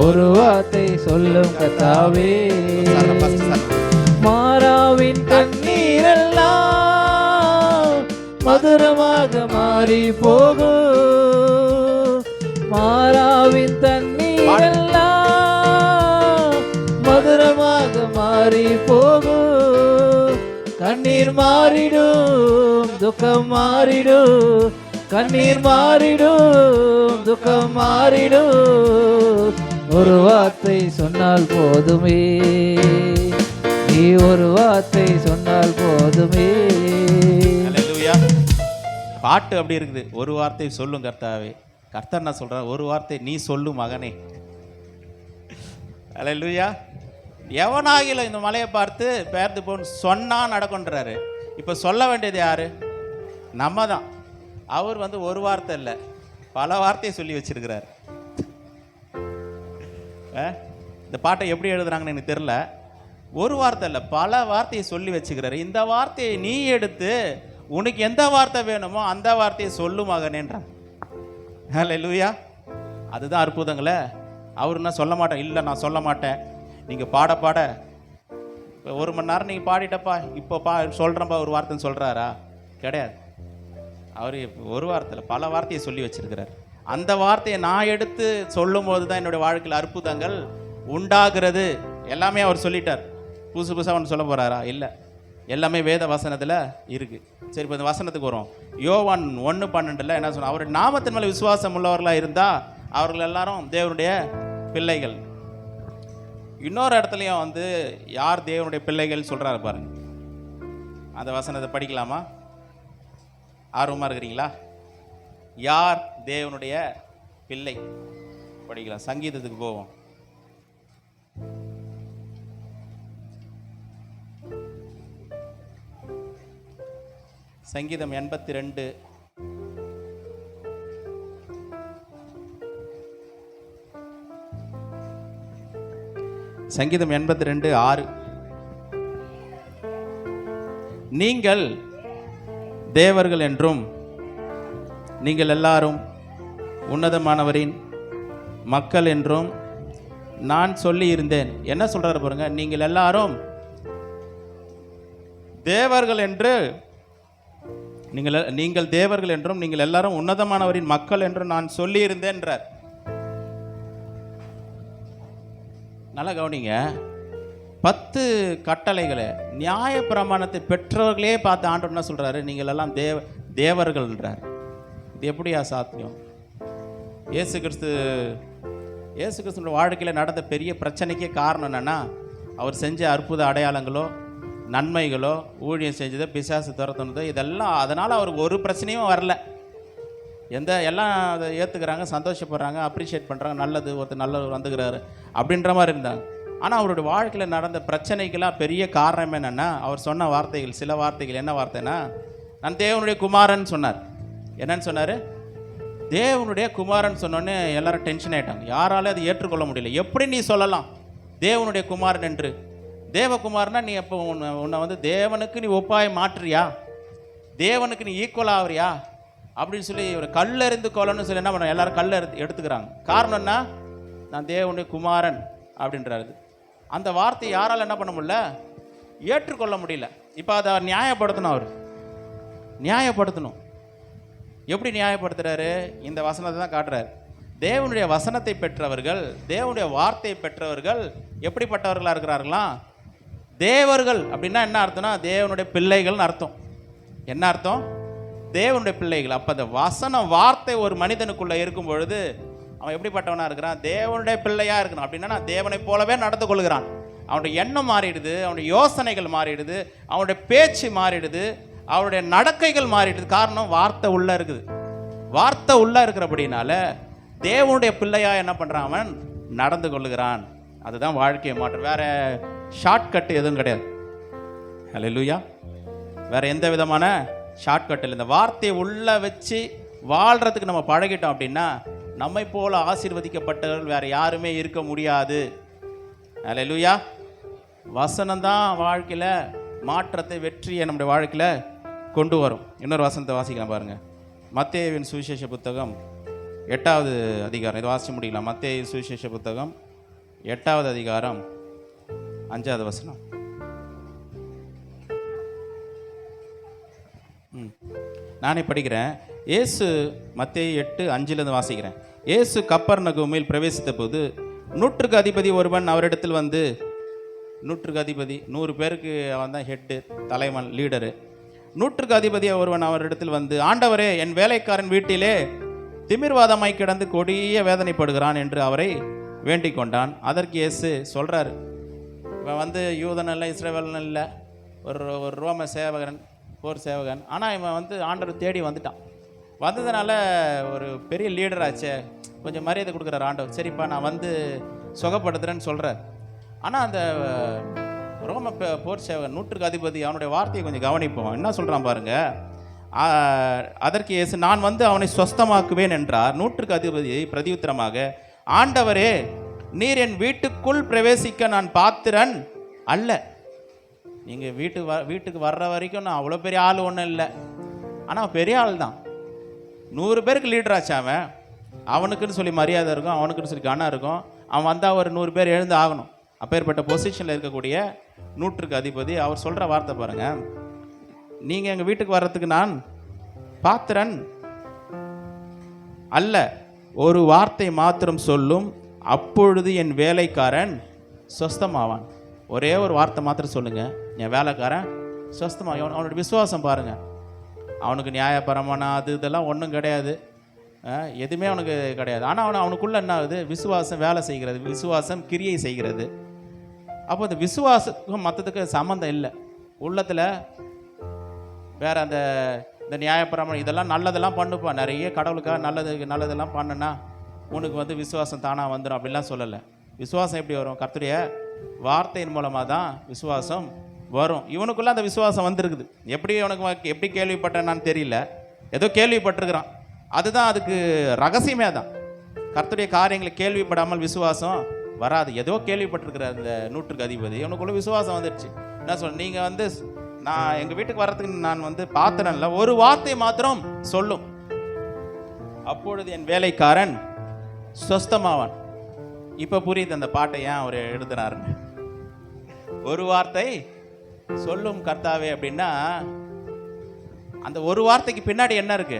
ஒரு வார்த்தை சொல்லும் கர்த்தாவே, மாறாவின் கண்ணீரெல்லாம் மதுரமாக மாறி போகும். மாறாவின் தண்ணீரெல்லாம் மதுரமாக மாறி போகும். கண்ணீர் மாறிடும், துக்கம் மாறிடும். கண்ணீர் மாறிடும், துக்கம் மாறிடும். ஒரு வார்த்தை சொன்னால் போதுமே, நீ ஒரு வார்த்தை சொன்னால் போதுமே. அல்லேலூயா. பாட்டு அப்படி இருக்குது. ஒரு வார்த்தை சொல்லும் கர்த்தாவே. கர்த்தர் என்ன சொல்றார்? ஒரு வார்த்தை நீ சொல்லு மகனே. அல்லேலூயா. எவனாகிலும் இந்த மலையை பார்த்து பெயர்ந்து போன்னு சொன்னா நடக்கும்ன்றாரு. இப்போ சொல்ல வேண்டியது யாரு? நம்ம தான். அவர் ஒரு வார்த்தை இல்லை, பல வார்த்தையை சொல்லி வச்சிருக்கிறார். இந்த பாட்டை எப்படி எழுதுறாங்கன்னு எனக்கு தெரியல. ஒரு வார்த்தை இல்லை, பல வார்த்தையை சொல்லி வச்சுக்கிறாரு. இந்த வார்த்தையை நீ எடுத்து உனக்கு எந்த வார்த்தை வேணுமோ அந்த வார்த்தையை சொல்லு மகனேன்றான். அல்லேலூயா. அதுதான் அற்புதங்களே. அவர் என்ன சொல்ல மாட்டேன், இல்லை நான் சொல்ல மாட்டேன். நீங்கள் பாட பாட இப்போ 1 மணி நேரம் நீங்கள் பாடிட்டப்பா, இப்போ சொல்கிறப்பா ஒரு வார்த்தைன்னு சொல்கிறாரா? கிடையாது. அவர் ஒரு வார்த்தையில் பல வார்த்தையை சொல்லி வச்சிருக்கிறார். அந்த வார்த்தையை நான் எடுத்து சொல்லும் போது தான் என்னுடைய வாழ்க்கையில் அற்புதங்கள் உண்டாகிறது. எல்லாமே அவர் சொல்லிட்டார். புதுசு புதுசாக ஒன்று சொல்ல போகிறாரா? இல்லை, எல்லாமே வேத வசனத்தில் இருக்குது. சரி, இப்போ இந்த வசனத்துக்கு வரும். யோவான் 1:12 என்ன சொன்ன? அவருடைய நாமத்தின் மேலே விசுவாசம் உள்ளவர்களாக இருந்தால் அவர்கள் எல்லாரும் தேவனுடைய பிள்ளைகள். இன்னொரு இடத்துலையும் யார் தேவனுடைய பிள்ளைகள் சொல்கிறாரு பாருங்க. அந்த வசனத்தை படிக்கலாமா? ஆர்வமாக இருக்கிறீங்களா? யார் தேவனுடைய பிள்ளை? படிக்கலாம். சங்கீதத்துக்கு போவோம். சங்கீதம் 82. சங்கீதம் 82:6. நீங்கள் தேவர்கள் என்றும் நீங்கள் எல்லாரும் உன்னதமானவரின் மக்கள் என்றும் நான் சொல்லி இருந்தேன். என்ன சொல்றாரு பாருங்க? நீங்கள் எல்லாரும் தேவர்கள் என்று நீங்கள் தேவர்கள் என்றும் நீங்கள் எல்லாரும் உன்னதமானவரின் மக்கள் என்றும் நான் சொல்லி இருந்தேன்றார். நல்லா கவனிங்க. 10 கட்டளைகளை, நியாய பிரமாணத்தை பெற்றவர்களே பார்த்து ஆண்டவர் என்ன சொல்றாரு? நீங்கள் எல்லாம் தேவர்கள்ன்றார். இது எப்படியா சாத்தியம்? இயேசு கிறிஸ்துவோட வாழ்க்கையில் நடந்த பெரிய பிரச்சனைக்கே காரணம் என்னன்னா, அவர் செஞ்ச அற்புத அடையாளங்களோ நன்மைகளோ ஊழியம் செஞ்சதோ பிசாசு துரத்துனதோ இதெல்லாம். அதனால் அவருக்கு ஒரு பிரச்சனையும் வரல. எல்லாம் அதை ஏற்றுக்கிறாங்க, சந்தோஷப்படுறாங்க, அப்ரிஷியேட் பண்ணுறாங்க. நல்லது, ஒருத்தர் நல்லவர் வந்துக்கிறாரு அப்படின்ற மாதிரி இருந்தாங்க. ஆனால் அவருடைய வாழ்க்கையில் நடந்த பிரச்சனைக்கெல்லாம் பெரிய காரணம் என்னென்னா, அவர் சொன்ன வார்த்தைகள், சில வார்த்தைகள். என்ன வார்த்தைன்னா, நான் தேவனுடைய குமாரன் சொன்னார். என்னன்னு சொன்னார்? தேவனுடைய குமாரன் சொன்னோன்னே எல்லாரும் டென்ஷன் ஆகிட்டாங்க. யாராலும் அதை ஏற்றுக்கொள்ள முடியல. எப்படி நீ சொல்லலாம் தேவனுடைய குமாரன் என்று? தேவகுமாரனா நீ எப்போ உன்னை தேவனுக்கு நீ ஒப்பாய் மாற்றுறியா? தேவனுக்கு நீ ஈக்குவல் ஆகுறியா அப்படின்னு சொல்லி ஒரு கல்லெறிந்து கொள்ளணும்னு சொல்லி என்ன பண்ண எல்லாரும் கல்லை எடுத்துக்கிறாங்க. காரணம்னா, நான் தேவனுடைய குமாரன் அப்படின்றாரு. அந்த வார்த்தையை யாரால் என்ன பண்ண முடியல? ஏற்றுக்கொள்ள முடியல. இப்போ அதை நியாயப்படுத்தணும். அவர் நியாயப்படுத்தணும். எப்படி நியாயப்படுத்துறாரு? இந்த வசனத்தை தான் காட்டுறாரு. தேவனுடைய வசனத்தை பெற்றவர்கள், தேவனுடைய வார்த்தையை பெற்றவர்கள் எப்படிப்பட்டவர்களாக இருக்கிறார்களாம்? தேவர்கள் அப்படின்னா என்ன அர்த்தம்னா, தேவனுடைய பிள்ளைகள்னு அர்த்தம். என்ன அர்த்தம்? தேவனுடைய பிள்ளைகள். அப்போ அந்த வசனம் வார்த்தை ஒரு மனிதனுக்குள்ளே இருக்கும் பொழுது அவன் எப்படிப்பட்டவனாக இருக்கிறான்? தேவனுடைய பிள்ளையாக இருக்கணும். அப்படின்னா தேவனை போலவே நடந்து கொள்கிறான். அவனுடைய எண்ணம் மாறிடுது, அவனுடைய யோசனைகள் மாறிடுது, அவனுடைய பேச்சு மாறிடுது, அவனுடைய நடக்கைகள் மாறிடுது. காரணம், வார்த்தை உள்ளே இருக்குது. வார்த்தை உள்ளே இருக்கிறபடினால தேவனுடைய பிள்ளையாக என்ன பண்ணுறான்? அவன் நடந்து கொள்ளுகிறான். அதுதான் வாழ்க்கையை மாற்றம். வேற ஷார்ட்கட் எதுவும் கிடையாது. ஹல்லேலூயா. வேற எந்த விதமான ஷார்ட்கட் இல்லை. இந்த வார்த்தையை உள்ள வச்சு வாழ்கிறதுக்கு நம்ம பழகிட்டோம் அப்படின்னா நம்மை போல ஆசீர்வதிக்கப்பட்டவர்கள் வேற யாருமே இருக்க முடியாது. ஹல்லேலூயா. வசனம் தான் வாழ்க்கையில் மாற்றத்தை, வெற்றியை நம்முடைய வாழ்க்கையில் கொண்டு வரும். இன்னொரு வசனத்தை வாசிக்கலாம் பாருங்க. மத்தேயுவின் சுவிசேஷ புத்தகம் 8வது அதிகாரம். இதை வாசிக்க முடியலாம். மத்தேயு சுவிசேஷ புத்தகம் 8வது அதிகாரம் 5வது வசனம். நானே படிக்கிறேன். இயேசு மத்தேயு 8:5 வாசிக்கிறேன். இயேசு கப்பர்நகூமில் பிரவேசித்த போது 100க்கு அதிபதி ஒருவன் அவரிடத்தில் வந்து, 100க்கு அதிபதி 100 பேருக்கு அவன் தான் ஹெட்டு, தலைவன், லீடரு. 100க்கு அதிபதி ஒருவன் அவரிடத்தில் வந்து, ஆண்டவரே, என் வேலைக்காரன் வீட்டிலே திமிர்வாதமாய் கிடந்து கொடிய வேதனைப்படுகிறான் என்று அவரை வேண்டிக் கொண்டான். அதற்கு இயேசு சொல்கிறார், இவன் வந்து யூதன் இல்லை, இஸ்ரவேலன் இல்லை, ஒரு ரோம சேவகன், போர் சேவகன். ஆனால் இவன் வந்து ஆண்டவர் தேடி வந்துட்டான். வந்ததுனால ஒரு பெரிய லீடர் ஆச்சே, கொஞ்சம் மரியாதை கொடுக்குறாரு ஆண்டவர். சரிப்பா, நான் வந்து சுகப்படுத்துறேன்னு சொல்கிறார். ஆனால் அந்த ரோம போர் சேவகன், 100க்கு அதிபதி, அவனுடைய வார்த்தையை கொஞ்சம் கவனிப்போம். என்ன சொல்கிறான் பாருங்க. அதற்கு இயேசு, நான் வந்து அவனை சொஸ்தமாக்குவேன் என்றார். 100க்கு அதிபதி பிரதியுத்தரமாக, ஆண்டவரே, நீர் என் வீட்டுக்குள் பிரவேசிக்க நான் பாத்திரன் அல்ல. நீங்கள் வீட்டுக்கு வர்ற வரைக்கும் நான் அவ்வளோ பெரிய ஆள் ஒன்றும் இல்லை. ஆனால் பெரிய ஆள் தான். 100 பேருக்கு லீடர் ஆச்சு. அவனுக்குன்னு சொல்லி மரியாதை இருக்கும், அவனுக்குன்னு சொல்லி கனம் இருக்கும். அவன் வந்தால் ஒரு 100 பேர் எழுந்து ஆகணும். அப்பேற்பட்ட பொசிஷனில் இருக்கக்கூடிய 100க்கு அதிபதி அவர் சொல்கிற வார்த்தை பாருங்கள். நீங்கள் எங்கள் வீட்டுக்கு வர்றதுக்கு நான் பாத்திரன் அல்ல. ஒரு வார்த்தை மாத்திரம் சொல்லும், அப்பொழுது என் வேலைக்காரன் சொஸ்தமாவான். ஒரே ஒரு வார்த்தை மாத்திரம் சொல்லுங்கள், என் வேலைக்காரன் சொஸ்தமாவான். அவனுடைய விசுவாசம் பாருங்கள். அவனுக்கு நியாயபரமான அது இதெல்லாம் ஒன்றும் கிடையாது, எதுவுமே அவனுக்கு கிடையாது. ஆனால் அவனுக்குள்ளே என்ன ஆகுது? விசுவாசம் வேலை செய்கிறது, விசுவாசம் கிரியை செய்கிறது. அப்போ அந்த விசுவாசத்துக்கும் மற்றதுக்கு சம்மந்தம் இல்லை. உள்ளத்தில் வேறு இந்த நியாயப்பிரமாணம் இதெல்லாம் நல்லதெல்லாம் பண்ணுப்பா, நிறைய கடவுளுக்காக நல்லதெல்லாம் பண்ணுனா உனக்கு வந்து விசுவாசம் தானாக வந்துடும் அப்படிலாம் சொல்லலை. விசுவாசம் எப்படி வரும்? கர்த்தருடைய வார்த்தையின் மூலமாக தான் விசுவாசம் வரும். இவனுக்குள்ளே அந்த விசுவாசம் வந்திருக்குது. எப்படி கேள்விப்பட்டேன்னு தெரியல, ஏதோ கேள்விப்பட்டிருக்கிறான். அதுதான் அதுக்கு ரகசியமே தான். கர்த்தருடைய காரியங்களை கேள்விப்படாமல் விசுவாசம் வராது. ஏதோ கேள்விப்பட்டிருக்கிற அந்த 100க்கு அதிபதி, இவனுக்குள்ள விசுவாசம் வந்துடுச்சு. என்ன சொல்ல, நீங்கள் வந்து நான் எங்கள் வீட்டுக்கு வர்றதுக்கு நான் வந்து பாத்திரம்ல, ஒரு வார்த்தை மாத்திரம் சொல்லும், அப்பொழுது என் வேலைக்காரன் சொஸ்தமாவான். இப்போ புரியுது அந்த பாட்டை ஏன் அவர் எழுதுனாருன்னு. ஒரு வார்த்தை சொல்லும் கர்த்தாவே அப்படின்னா, அந்த ஒரு வார்த்தைக்கு பின்னாடி என்ன இருக்கு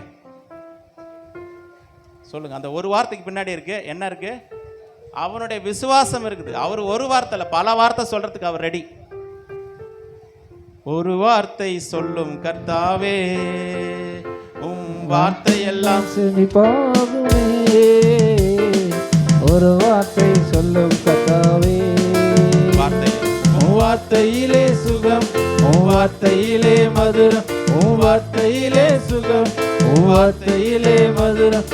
சொல்லுங்க? அந்த ஒரு வார்த்தைக்கு பின்னாடி இருக்கு என்ன இருக்கு? அவனுடைய விசுவாசம் இருக்குது. அவர் ஒரு வார்த்தை இல்ல, பல வார்த்தை சொல்றதுக்கு அவர் ரெடி. ஒரு வார்த்தை சொல்லும் கர்த்தாவே, வார்த்தை எல்லாம் செழிப்பாகுமே. ஒரு வார்த்தை சொல்லும் கர்த்தாவே, வார்த்தையிலே சுகம், வார்த்தையிலே மதுரம், வார்த்தையிலே சுகம், வார்த்தையிலே மதுரம்,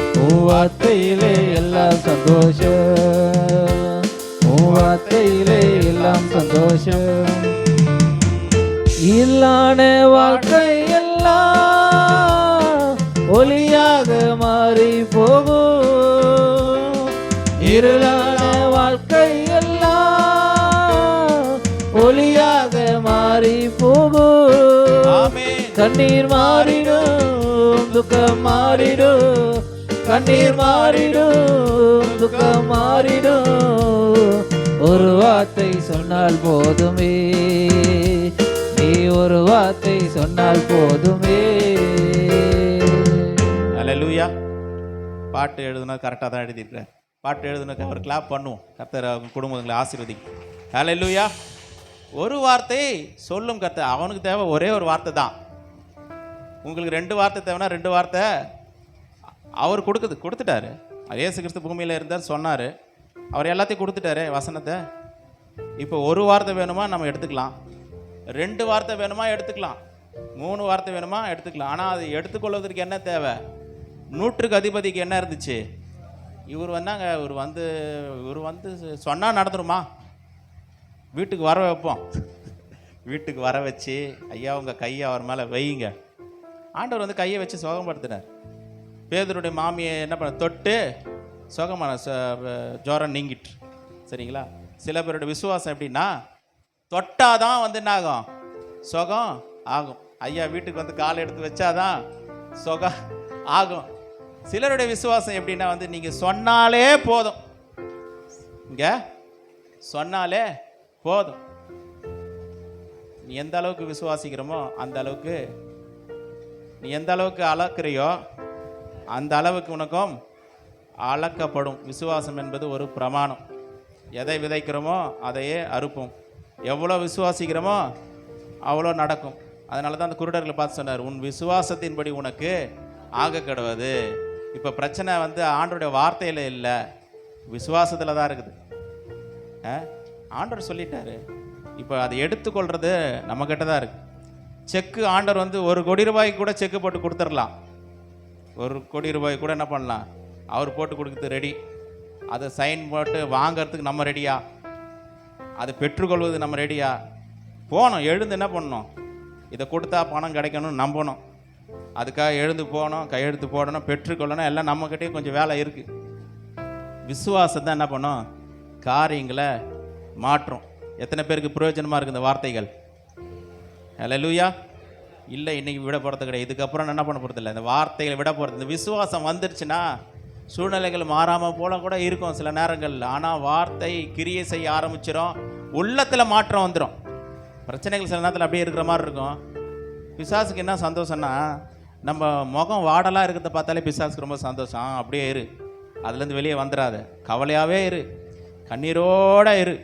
வார்த்தையிலே எல்லாம் சந்தோஷம், வார்த்தையிலே எல்லாம் சந்தோஷம். இல்லான வாழ்க்கை எல்லாம் ஒளியாக மாறி போகும். இருளான வாழ்க்கை எல்லாம் ஒளியாக மாறி போகும். கண்ணீர் மாறிடும், துக்கம் மாறிடும், கண்ணீர் மாறிடும், துக்கம் மாறிடும். ஒரு வார்த்தை சொன்னால் போதுமே, நீ ஒரு வார்த்தை சொன்னால் போதுமே. அல்லேலூயா. பாட்டு எழுதுனா கரெக்டாக தான் எழுதியிருக்கிறேன். பாட்டு எழுதுனதுக்கு அவர் கிளாப் பண்ணுவோம். கர்த்தர் குடும்பங்களை ஆசீர்வதிக்கும். அல்லேலூயா. ஒரு வார்த்தை சொல்லும் கர்த்தர். அவனுக்கு தேவை ஒரே ஒரு வார்த்தை தான். உங்களுக்கு 2 வார்த்தை தேவைன்னா 2 வார்த்தை அவர் கொடுத்துட்டாரு. இயேசு கிறிஸ்து பூமியில் இருந்தார், சொன்னார், அவர் எல்லாத்தையும் கொடுத்துட்டாரு வசனத்தை. இப்போ ஒரு வார்த்தை வேணுமா நம்ம எடுத்துக்கலாம், 2 வார்த்தை வேணுமா எடுத்துக்கலாம், 3 வார்த்தை வேணுமா எடுத்துக்கலாம். ஆனால் அது எடுத்துக்கொள்வதற்கு என்ன தேவை? 100க்கு அதிபதிக்கு என்ன இருந்துச்சு? இவர் வந்தாங்க, இவர் வந்து சொன்னால் நடந்துருமா? வீட்டுக்கு வர வைப்போம். வீட்டுக்கு வர வச்சு, ஐயா உங்கள் கையை அவர் மேலே வையுங்க. ஆண்டவர் வந்து கையை வச்சு சுகப்படுத்தினார். பேதுருடைய மாமியை என்ன பண்ண தொட்டு சுகமான ஜோரம் நீங்கிட்டு. சரிங்களா? சில பேரோட விசுவாசம் எப்படின்னா, தொட்டாதான் வந்து என்ன ஆகும்? சுகம் ஆகும். ஐயா வீட்டுக்கு வந்து காலை எடுத்து வச்சாதான் சுகம் ஆகும். சிலருடைய விசுவாசம் எப்படின்னா வந்து நீங்கள் சொன்னாலே போதும், இங்கே சொன்னாலே போதும். நீ எந்த அளவுக்கு விசுவாசிக்கிறோமோ அந்த அளவுக்கு, நீ எந்த அளவுக்கு அளக்குறியோ அந்த அளவுக்கு உனக்கும் அளக்கப்படும். விசுவாசம் என்பது ஒரு பிரமாணம். எதை விதைக்கிறோமோ அதையே அறுப்போம். எவ்வளோ விசுவாசிக்கிறோமோ அவ்வளோ நடக்கும். அதனால தான் அந்த குருடர்களை பார்த்து சொன்னார், உன் விசுவாசத்தின்படி உனக்கு ஆக கிடவது. இப்போ பிரச்சனை வந்து ஆண்டோடைய வார்த்தையில் இல்லை, விசுவாசத்தில் தான் இருக்குது. ஆண்டவர் சொல்லிட்டாரு. இப்போ அதை எடுத்துக்கொள்வது நம்மக்கிட்ட தான் இருக்குது. செக்கு ஆண்டவர் வந்து 1 கோடி ரூபாய்க்கு கூட செக்கு போட்டு கொடுத்துடலாம். 1 கோடி ரூபாய்க்கு கூட என்ன பண்ணலாம், அவர் போட்டு கொடுக்குறது ரெடி. அதை சைன் போட்டு வாங்கிறதுக்கு நம்ம ரெடியா, அதை பெற்றுக்கொள்வது நம்ம ரெடியா? போகணும், எழுந்து என்ன பண்ணணும், இதை கொடுத்தா பணம் கிடைக்கணும்னு நம்பணும். அதுக்காக எழுந்து போகணும், கையெழுத்து போடணும், பெற்றுக்கொள்ளணும். எல்லாம் நம்மக்கிட்டே கொஞ்சம் வேலை இருக்குது. விசுவாசம் தான் என்ன பண்ணும், காரியங்களை மாற்றும். எத்தனை பேருக்கு பிரயோஜனமாக இருக்குது இந்த வார்த்தைகள்? ஹல்லேலூயா. இல்லை, இன்றைக்கி விட போகிறது கிடையாது. இதுக்கப்புறம் என்ன பண்ண போகிறது இல்லை, இந்த வார்த்தைகளை விட போகிறது. இந்த விசுவாசம் வந்துருச்சுன்னா சூழ்நிலைகள் மாறாமல் போல கூட இருக்கும் சில நேரங்கள். ஆனால் வார்த்தை கிரியை செய்ய ஆரம்பிச்சிடும், உள்ளத்தில் மாற்றம் வந்துடும். பிரச்சனைகள் சில நேரத்தில் அப்படியே இருக்கிற மாதிரி இருக்கும். பிசாசுக்கு என்ன சந்தோஷம்னா, நம்ம முகம் வாடலாக இருக்கிறத பார்த்தாலே பிசாசுக்கு ரொம்ப சந்தோஷம். அப்படியே இரு, அதுலேருந்து வெளியே வந்துடாத, கவலையாகவே இரு, கண்ணீரோடு இரு.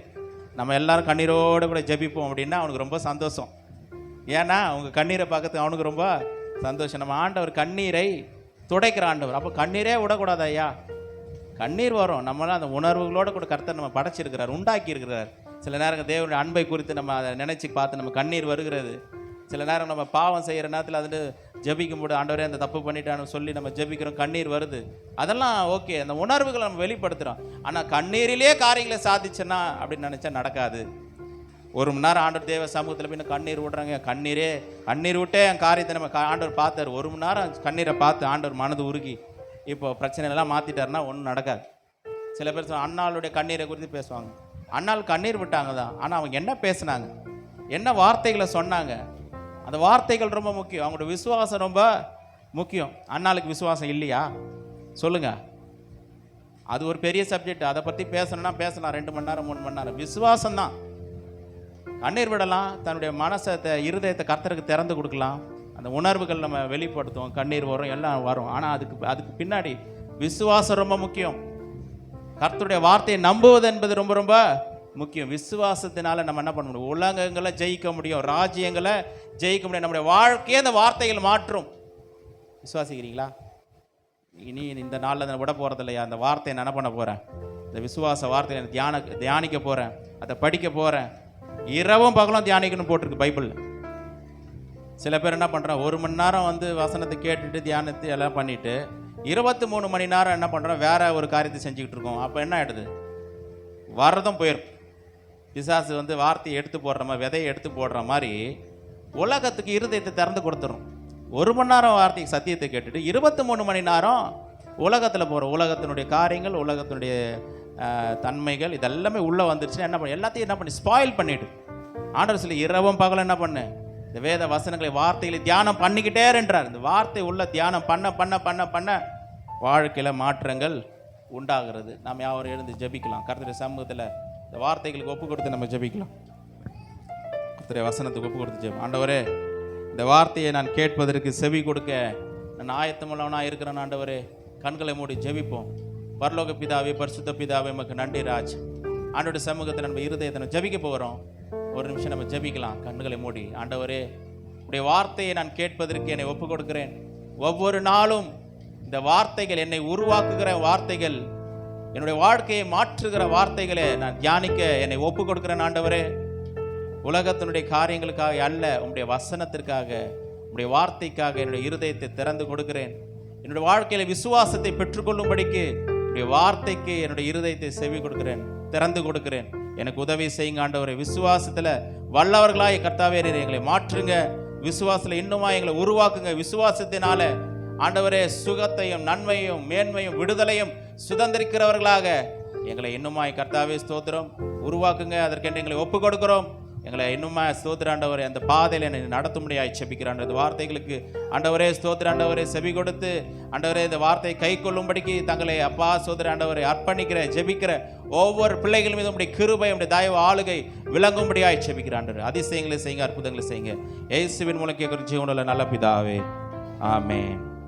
நம்ம எல்லாரும் கண்ணீரோடு கூட ஜெபிப்போம் அப்படின்னா அவனுக்கு ரொம்ப சந்தோஷம். ஏன்னா அவங்க கண்ணீரை பார்க்கறதுக்கு அவனுக்கு ரொம்ப சந்தோஷம். நம்ம ஆண்டவர் கண்ணீரை துடைக்கிற ஆண்டவர். அப்போ கண்ணீரே விடக்கூடாது ஐயா. கண்ணீர் வரும். நம்மளாம் அந்த உணர்வுகளோடு கூட கர்த்தர் நம்ம படைச்சிருக்கிறார், உண்டாக்கி இருக்கிறார். சில நேரங்கள் தேவனுடைய அன்பை குறித்து நம்ம அதை நினச்சி பார்த்து நம்ம கண்ணீர் வருகிறது. சில நேரம் நம்ம பாவம் செய்கிற நேரத்தில் அது ஜெபிக்கும் போது ஆண்டவரே அந்த தப்பு பண்ணிட்டான்னு சொல்லி நம்ம ஜெபிக்கிறோம், கண்ணீர் வருது. அதெல்லாம் ஓகே, அந்த உணர்வுகளை நம்ம வெளிப்படுத்துகிறோம். ஆனால் கண்ணீரிலே காரியங்களை சாதிச்சேன்னா அப்படின்னு நினச்சா நடக்காது. 1 மணி நேரம் ஆண்டவர் தேவ சமூகத்தில் போய் கண்ணீர் விடுறாங்க. கண்ணீர் விட்டே என் காரியத்தை நம்ம ஆண்டவர் பார்த்தார். 1 மணி நேரம் கண்ணீரை பார்த்து ஆண்டவர் மனது உருகி இப்போ பிரச்சனைலாம் மாற்றிட்டாருன்னா ஒன்றும் நடக்காது. சில பேர் அண்ணாளுடைய கண்ணீரை குறித்து பேசுவாங்க. அண்ணாள் கண்ணீர் விட்டாங்க தான், ஆனால் அவங்க என்ன பேசுனாங்க, என்ன வார்த்தைகளை சொன்னாங்க, அந்த வார்த்தைகள் ரொம்ப முக்கியம். அவங்களோட விசுவாசம் ரொம்ப முக்கியம். அண்ணாளுக்கு விசுவாசம் இல்லையா சொல்லுங்க, அது ஒரு பெரிய சப்ஜெக்ட். அதை பற்றி பேசணும்னா பேசலாம் 2 மணி நேரம் 3 மணி நேரம். விசுவாசம் தான். கண்ணீர் விடலாம், தன்னுடைய மனசை இருதயத்தை கர்த்தருக்கு திறந்து கொடுக்கலாம். அந்த உணர்வுகள் நம்ம வெளிப்படுத்துவோம், கண்ணீர் வரும், எல்லாம் வரும். ஆனால் அதுக்கு பின்னாடி விசுவாசம் ரொம்ப முக்கியம். கர்த்தருடைய வார்த்தையை நம்புவது என்பது ரொம்ப ரொம்ப முக்கியம். விசுவாசத்தினால நம்ம என்ன பண்ண முடியும், உலகங்களை ஜெயிக்க முடியும், ராஜ்யங்களை ஜெயிக்க முடியும். நம்முடைய வாழ்க்கையே அந்த வார்த்தைகள் மாற்றும். விசுவாசிக்கிறீங்களா? இனி இந்த நாளில் நான் விட போகிறது இல்லையா, அந்த வார்த்தையை நான் என்ன பண்ண போகிறேன், இந்த விசுவாச வார்த்தையை தியானிக்க போகிறேன், அதை படிக்க போகிறேன். இரவும் பகலும் தியானிக்கணும் போட்டிருக்கு பைபிளில். சில பேர் என்ன பண்ணுறோம், 1 மணி நேரம் வந்து வசனத்தை கேட்டுட்டு தியானத்தை எல்லாம் பண்ணிவிட்டு 23 மணி நேரம் என்ன பண்ணுறோம், வேற ஒரு காரியத்தை செஞ்சுக்கிட்டு இருக்கோம். அப்போ என்ன ஆகிடுது, வரதும் போயிடும். பிசாசு வந்து வார்த்தையை எடுத்து போடுற மாதிரி, விதையை எடுத்து போடுற மாதிரி உலகத்துக்கு இருதயத்தை திறந்து கொடுத்துரும். 1 மணி நேரம் வார்த்தைக்கு சத்தியத்தை கேட்டுட்டு 23 மணி நேரம் உலகத்தில் போகிற உலகத்தினுடைய காரியங்கள், உலகத்தினுடைய தன்மைகள் இதெல்லாமே உள்ளே வந்துருச்சுன்னா என்ன பண்ண, எல்லாத்தையும் என்ன பண்ணி ஸ்பாயில் பண்ணிவிட்டு ஆண்டவர் சொல்லி இரவும் பகலும் என்ன பண்ணு, இந்த வேத வசனங்களை வார்த்தைகளை தியானம் பண்ணிக்கிட்டே இருன்றார். இந்த வார்த்தை உள்ள தியானம் பண்ண பண்ண பண்ண பண்ண வாழ்க்கையில் மாற்றங்கள் உண்டாகிறது. நாம் யாரும் எழுந்து ஜெபிக்கலாம். கர்த்தருடைய சமூகத்தில் இந்த வார்த்தைகளுக்கு ஒப்பு கொடுத்து நம்ம ஜெபிக்கலாம். கர்த்தருடைய வசனத்துக்கு ஒப்பு கொடுத்து ஜெபம். ஆண்டவரே, இந்த வார்த்தையை நான் கேட்பதற்கு செவி கொடுக்க நான் ஆயத்தமுள்ளவனாக இருக்கிறேன். ஆண்டவரே, கண்களை மூடி ஜெபிப்போம். பரலோக பிதாவே, பரிசுத்த பிதாவே, நமக்கு நன்றி ராஜ். ஆண்டவருடைய சமூகத்தை நம்ம இருதயத்தை நம்ம ஜெபிக்க போகிறோம். ஒரு நிமிஷம் நம்ம ஜெபிக்கலாம், கண்களை மூடி. ஆண்டவரே, உடைய வார்த்தையை நான் கேட்பதற்கு என்னை ஒப்பு கொடுக்கிறேன். ஒவ்வொரு நாளும் இந்த வார்த்தைகள் என்னை உருவாக்குகிற வார்த்தைகள், என்னுடைய வாழ்க்கையை மாற்றுகிற வார்த்தைகளை நான் தியானிக்க என்னை ஒப்பு கொடுக்கிறேன். ஆண்டவரே, உலகத்தினுடைய காரியங்களுக்காக அல்ல, உங்களுடைய வசனத்திற்காக, உங்களுடைய வார்த்தைக்காக என்னுடைய இருதயத்தை திறந்து கொடுக்கிறேன். என்னுடைய வாழ்க்கையில விசுவாசத்தை பெற்றுக்கொள்ளும்படிக்கு உங்களுடைய வார்த்தைக்கு என்னுடைய இருதயத்தை செவி கொடுக்கிறேன், திறந்து கொடுக்கிறேன். எனக்கு உதவி செய்யுங்க ஆண்டவரே. விசுவாசத்துல வல்லவர்களாய் கர்த்தாவே எங்களை மாற்றுங்க. விசுவாசத்துல இன்னுமா எங்களை உருவாக்குங்க. விசுவாசத்தினால ஆண்டவரே சுகத்தையும் நன்மையும் மேன்மையும் விடுதலையும் சுதந்திரிக்கிறவர்களாக எங்களை இன்னுமாய் கர்த்தாவே ஸ்தோத்திரம் உருவாக்குங்க. அதற்கென்று எங்களை ஒப்பு கொடுக்கிறோம். எங்களை இன்னுமா ஸ்தோத்திர ஆண்டவரே அந்த பாதையில் என்னை நடத்தும்படியாய் செபிக்கிறான். இந்த வார்த்தைகளுக்கு ஆண்டவரே ஸ்தோத்திர ஆண்டவரே செவி கொடுத்து ஆண்டவரே இந்த வார்த்தையை கை கொள்ளும்படிக்கு தங்களை அப்பா ஸ்தோத்திர ஆண்டவரை அர்ப்பணிக்கிற ஜெபிக்கிற ஒவ்வொரு பிள்ளைகள் மீது உடைய கிருபை உடைய தயவு ஆளுகை விளங்கும்படியாய் செபிக்கிறான். அதிசயங்களை செய்யுங்க, அற்புதங்களை செய்யுங்க. இயேசுவின் மூலம் கேட்கிற ஜீவனுள்ள நல்ல பிதாவே, ஆமென்.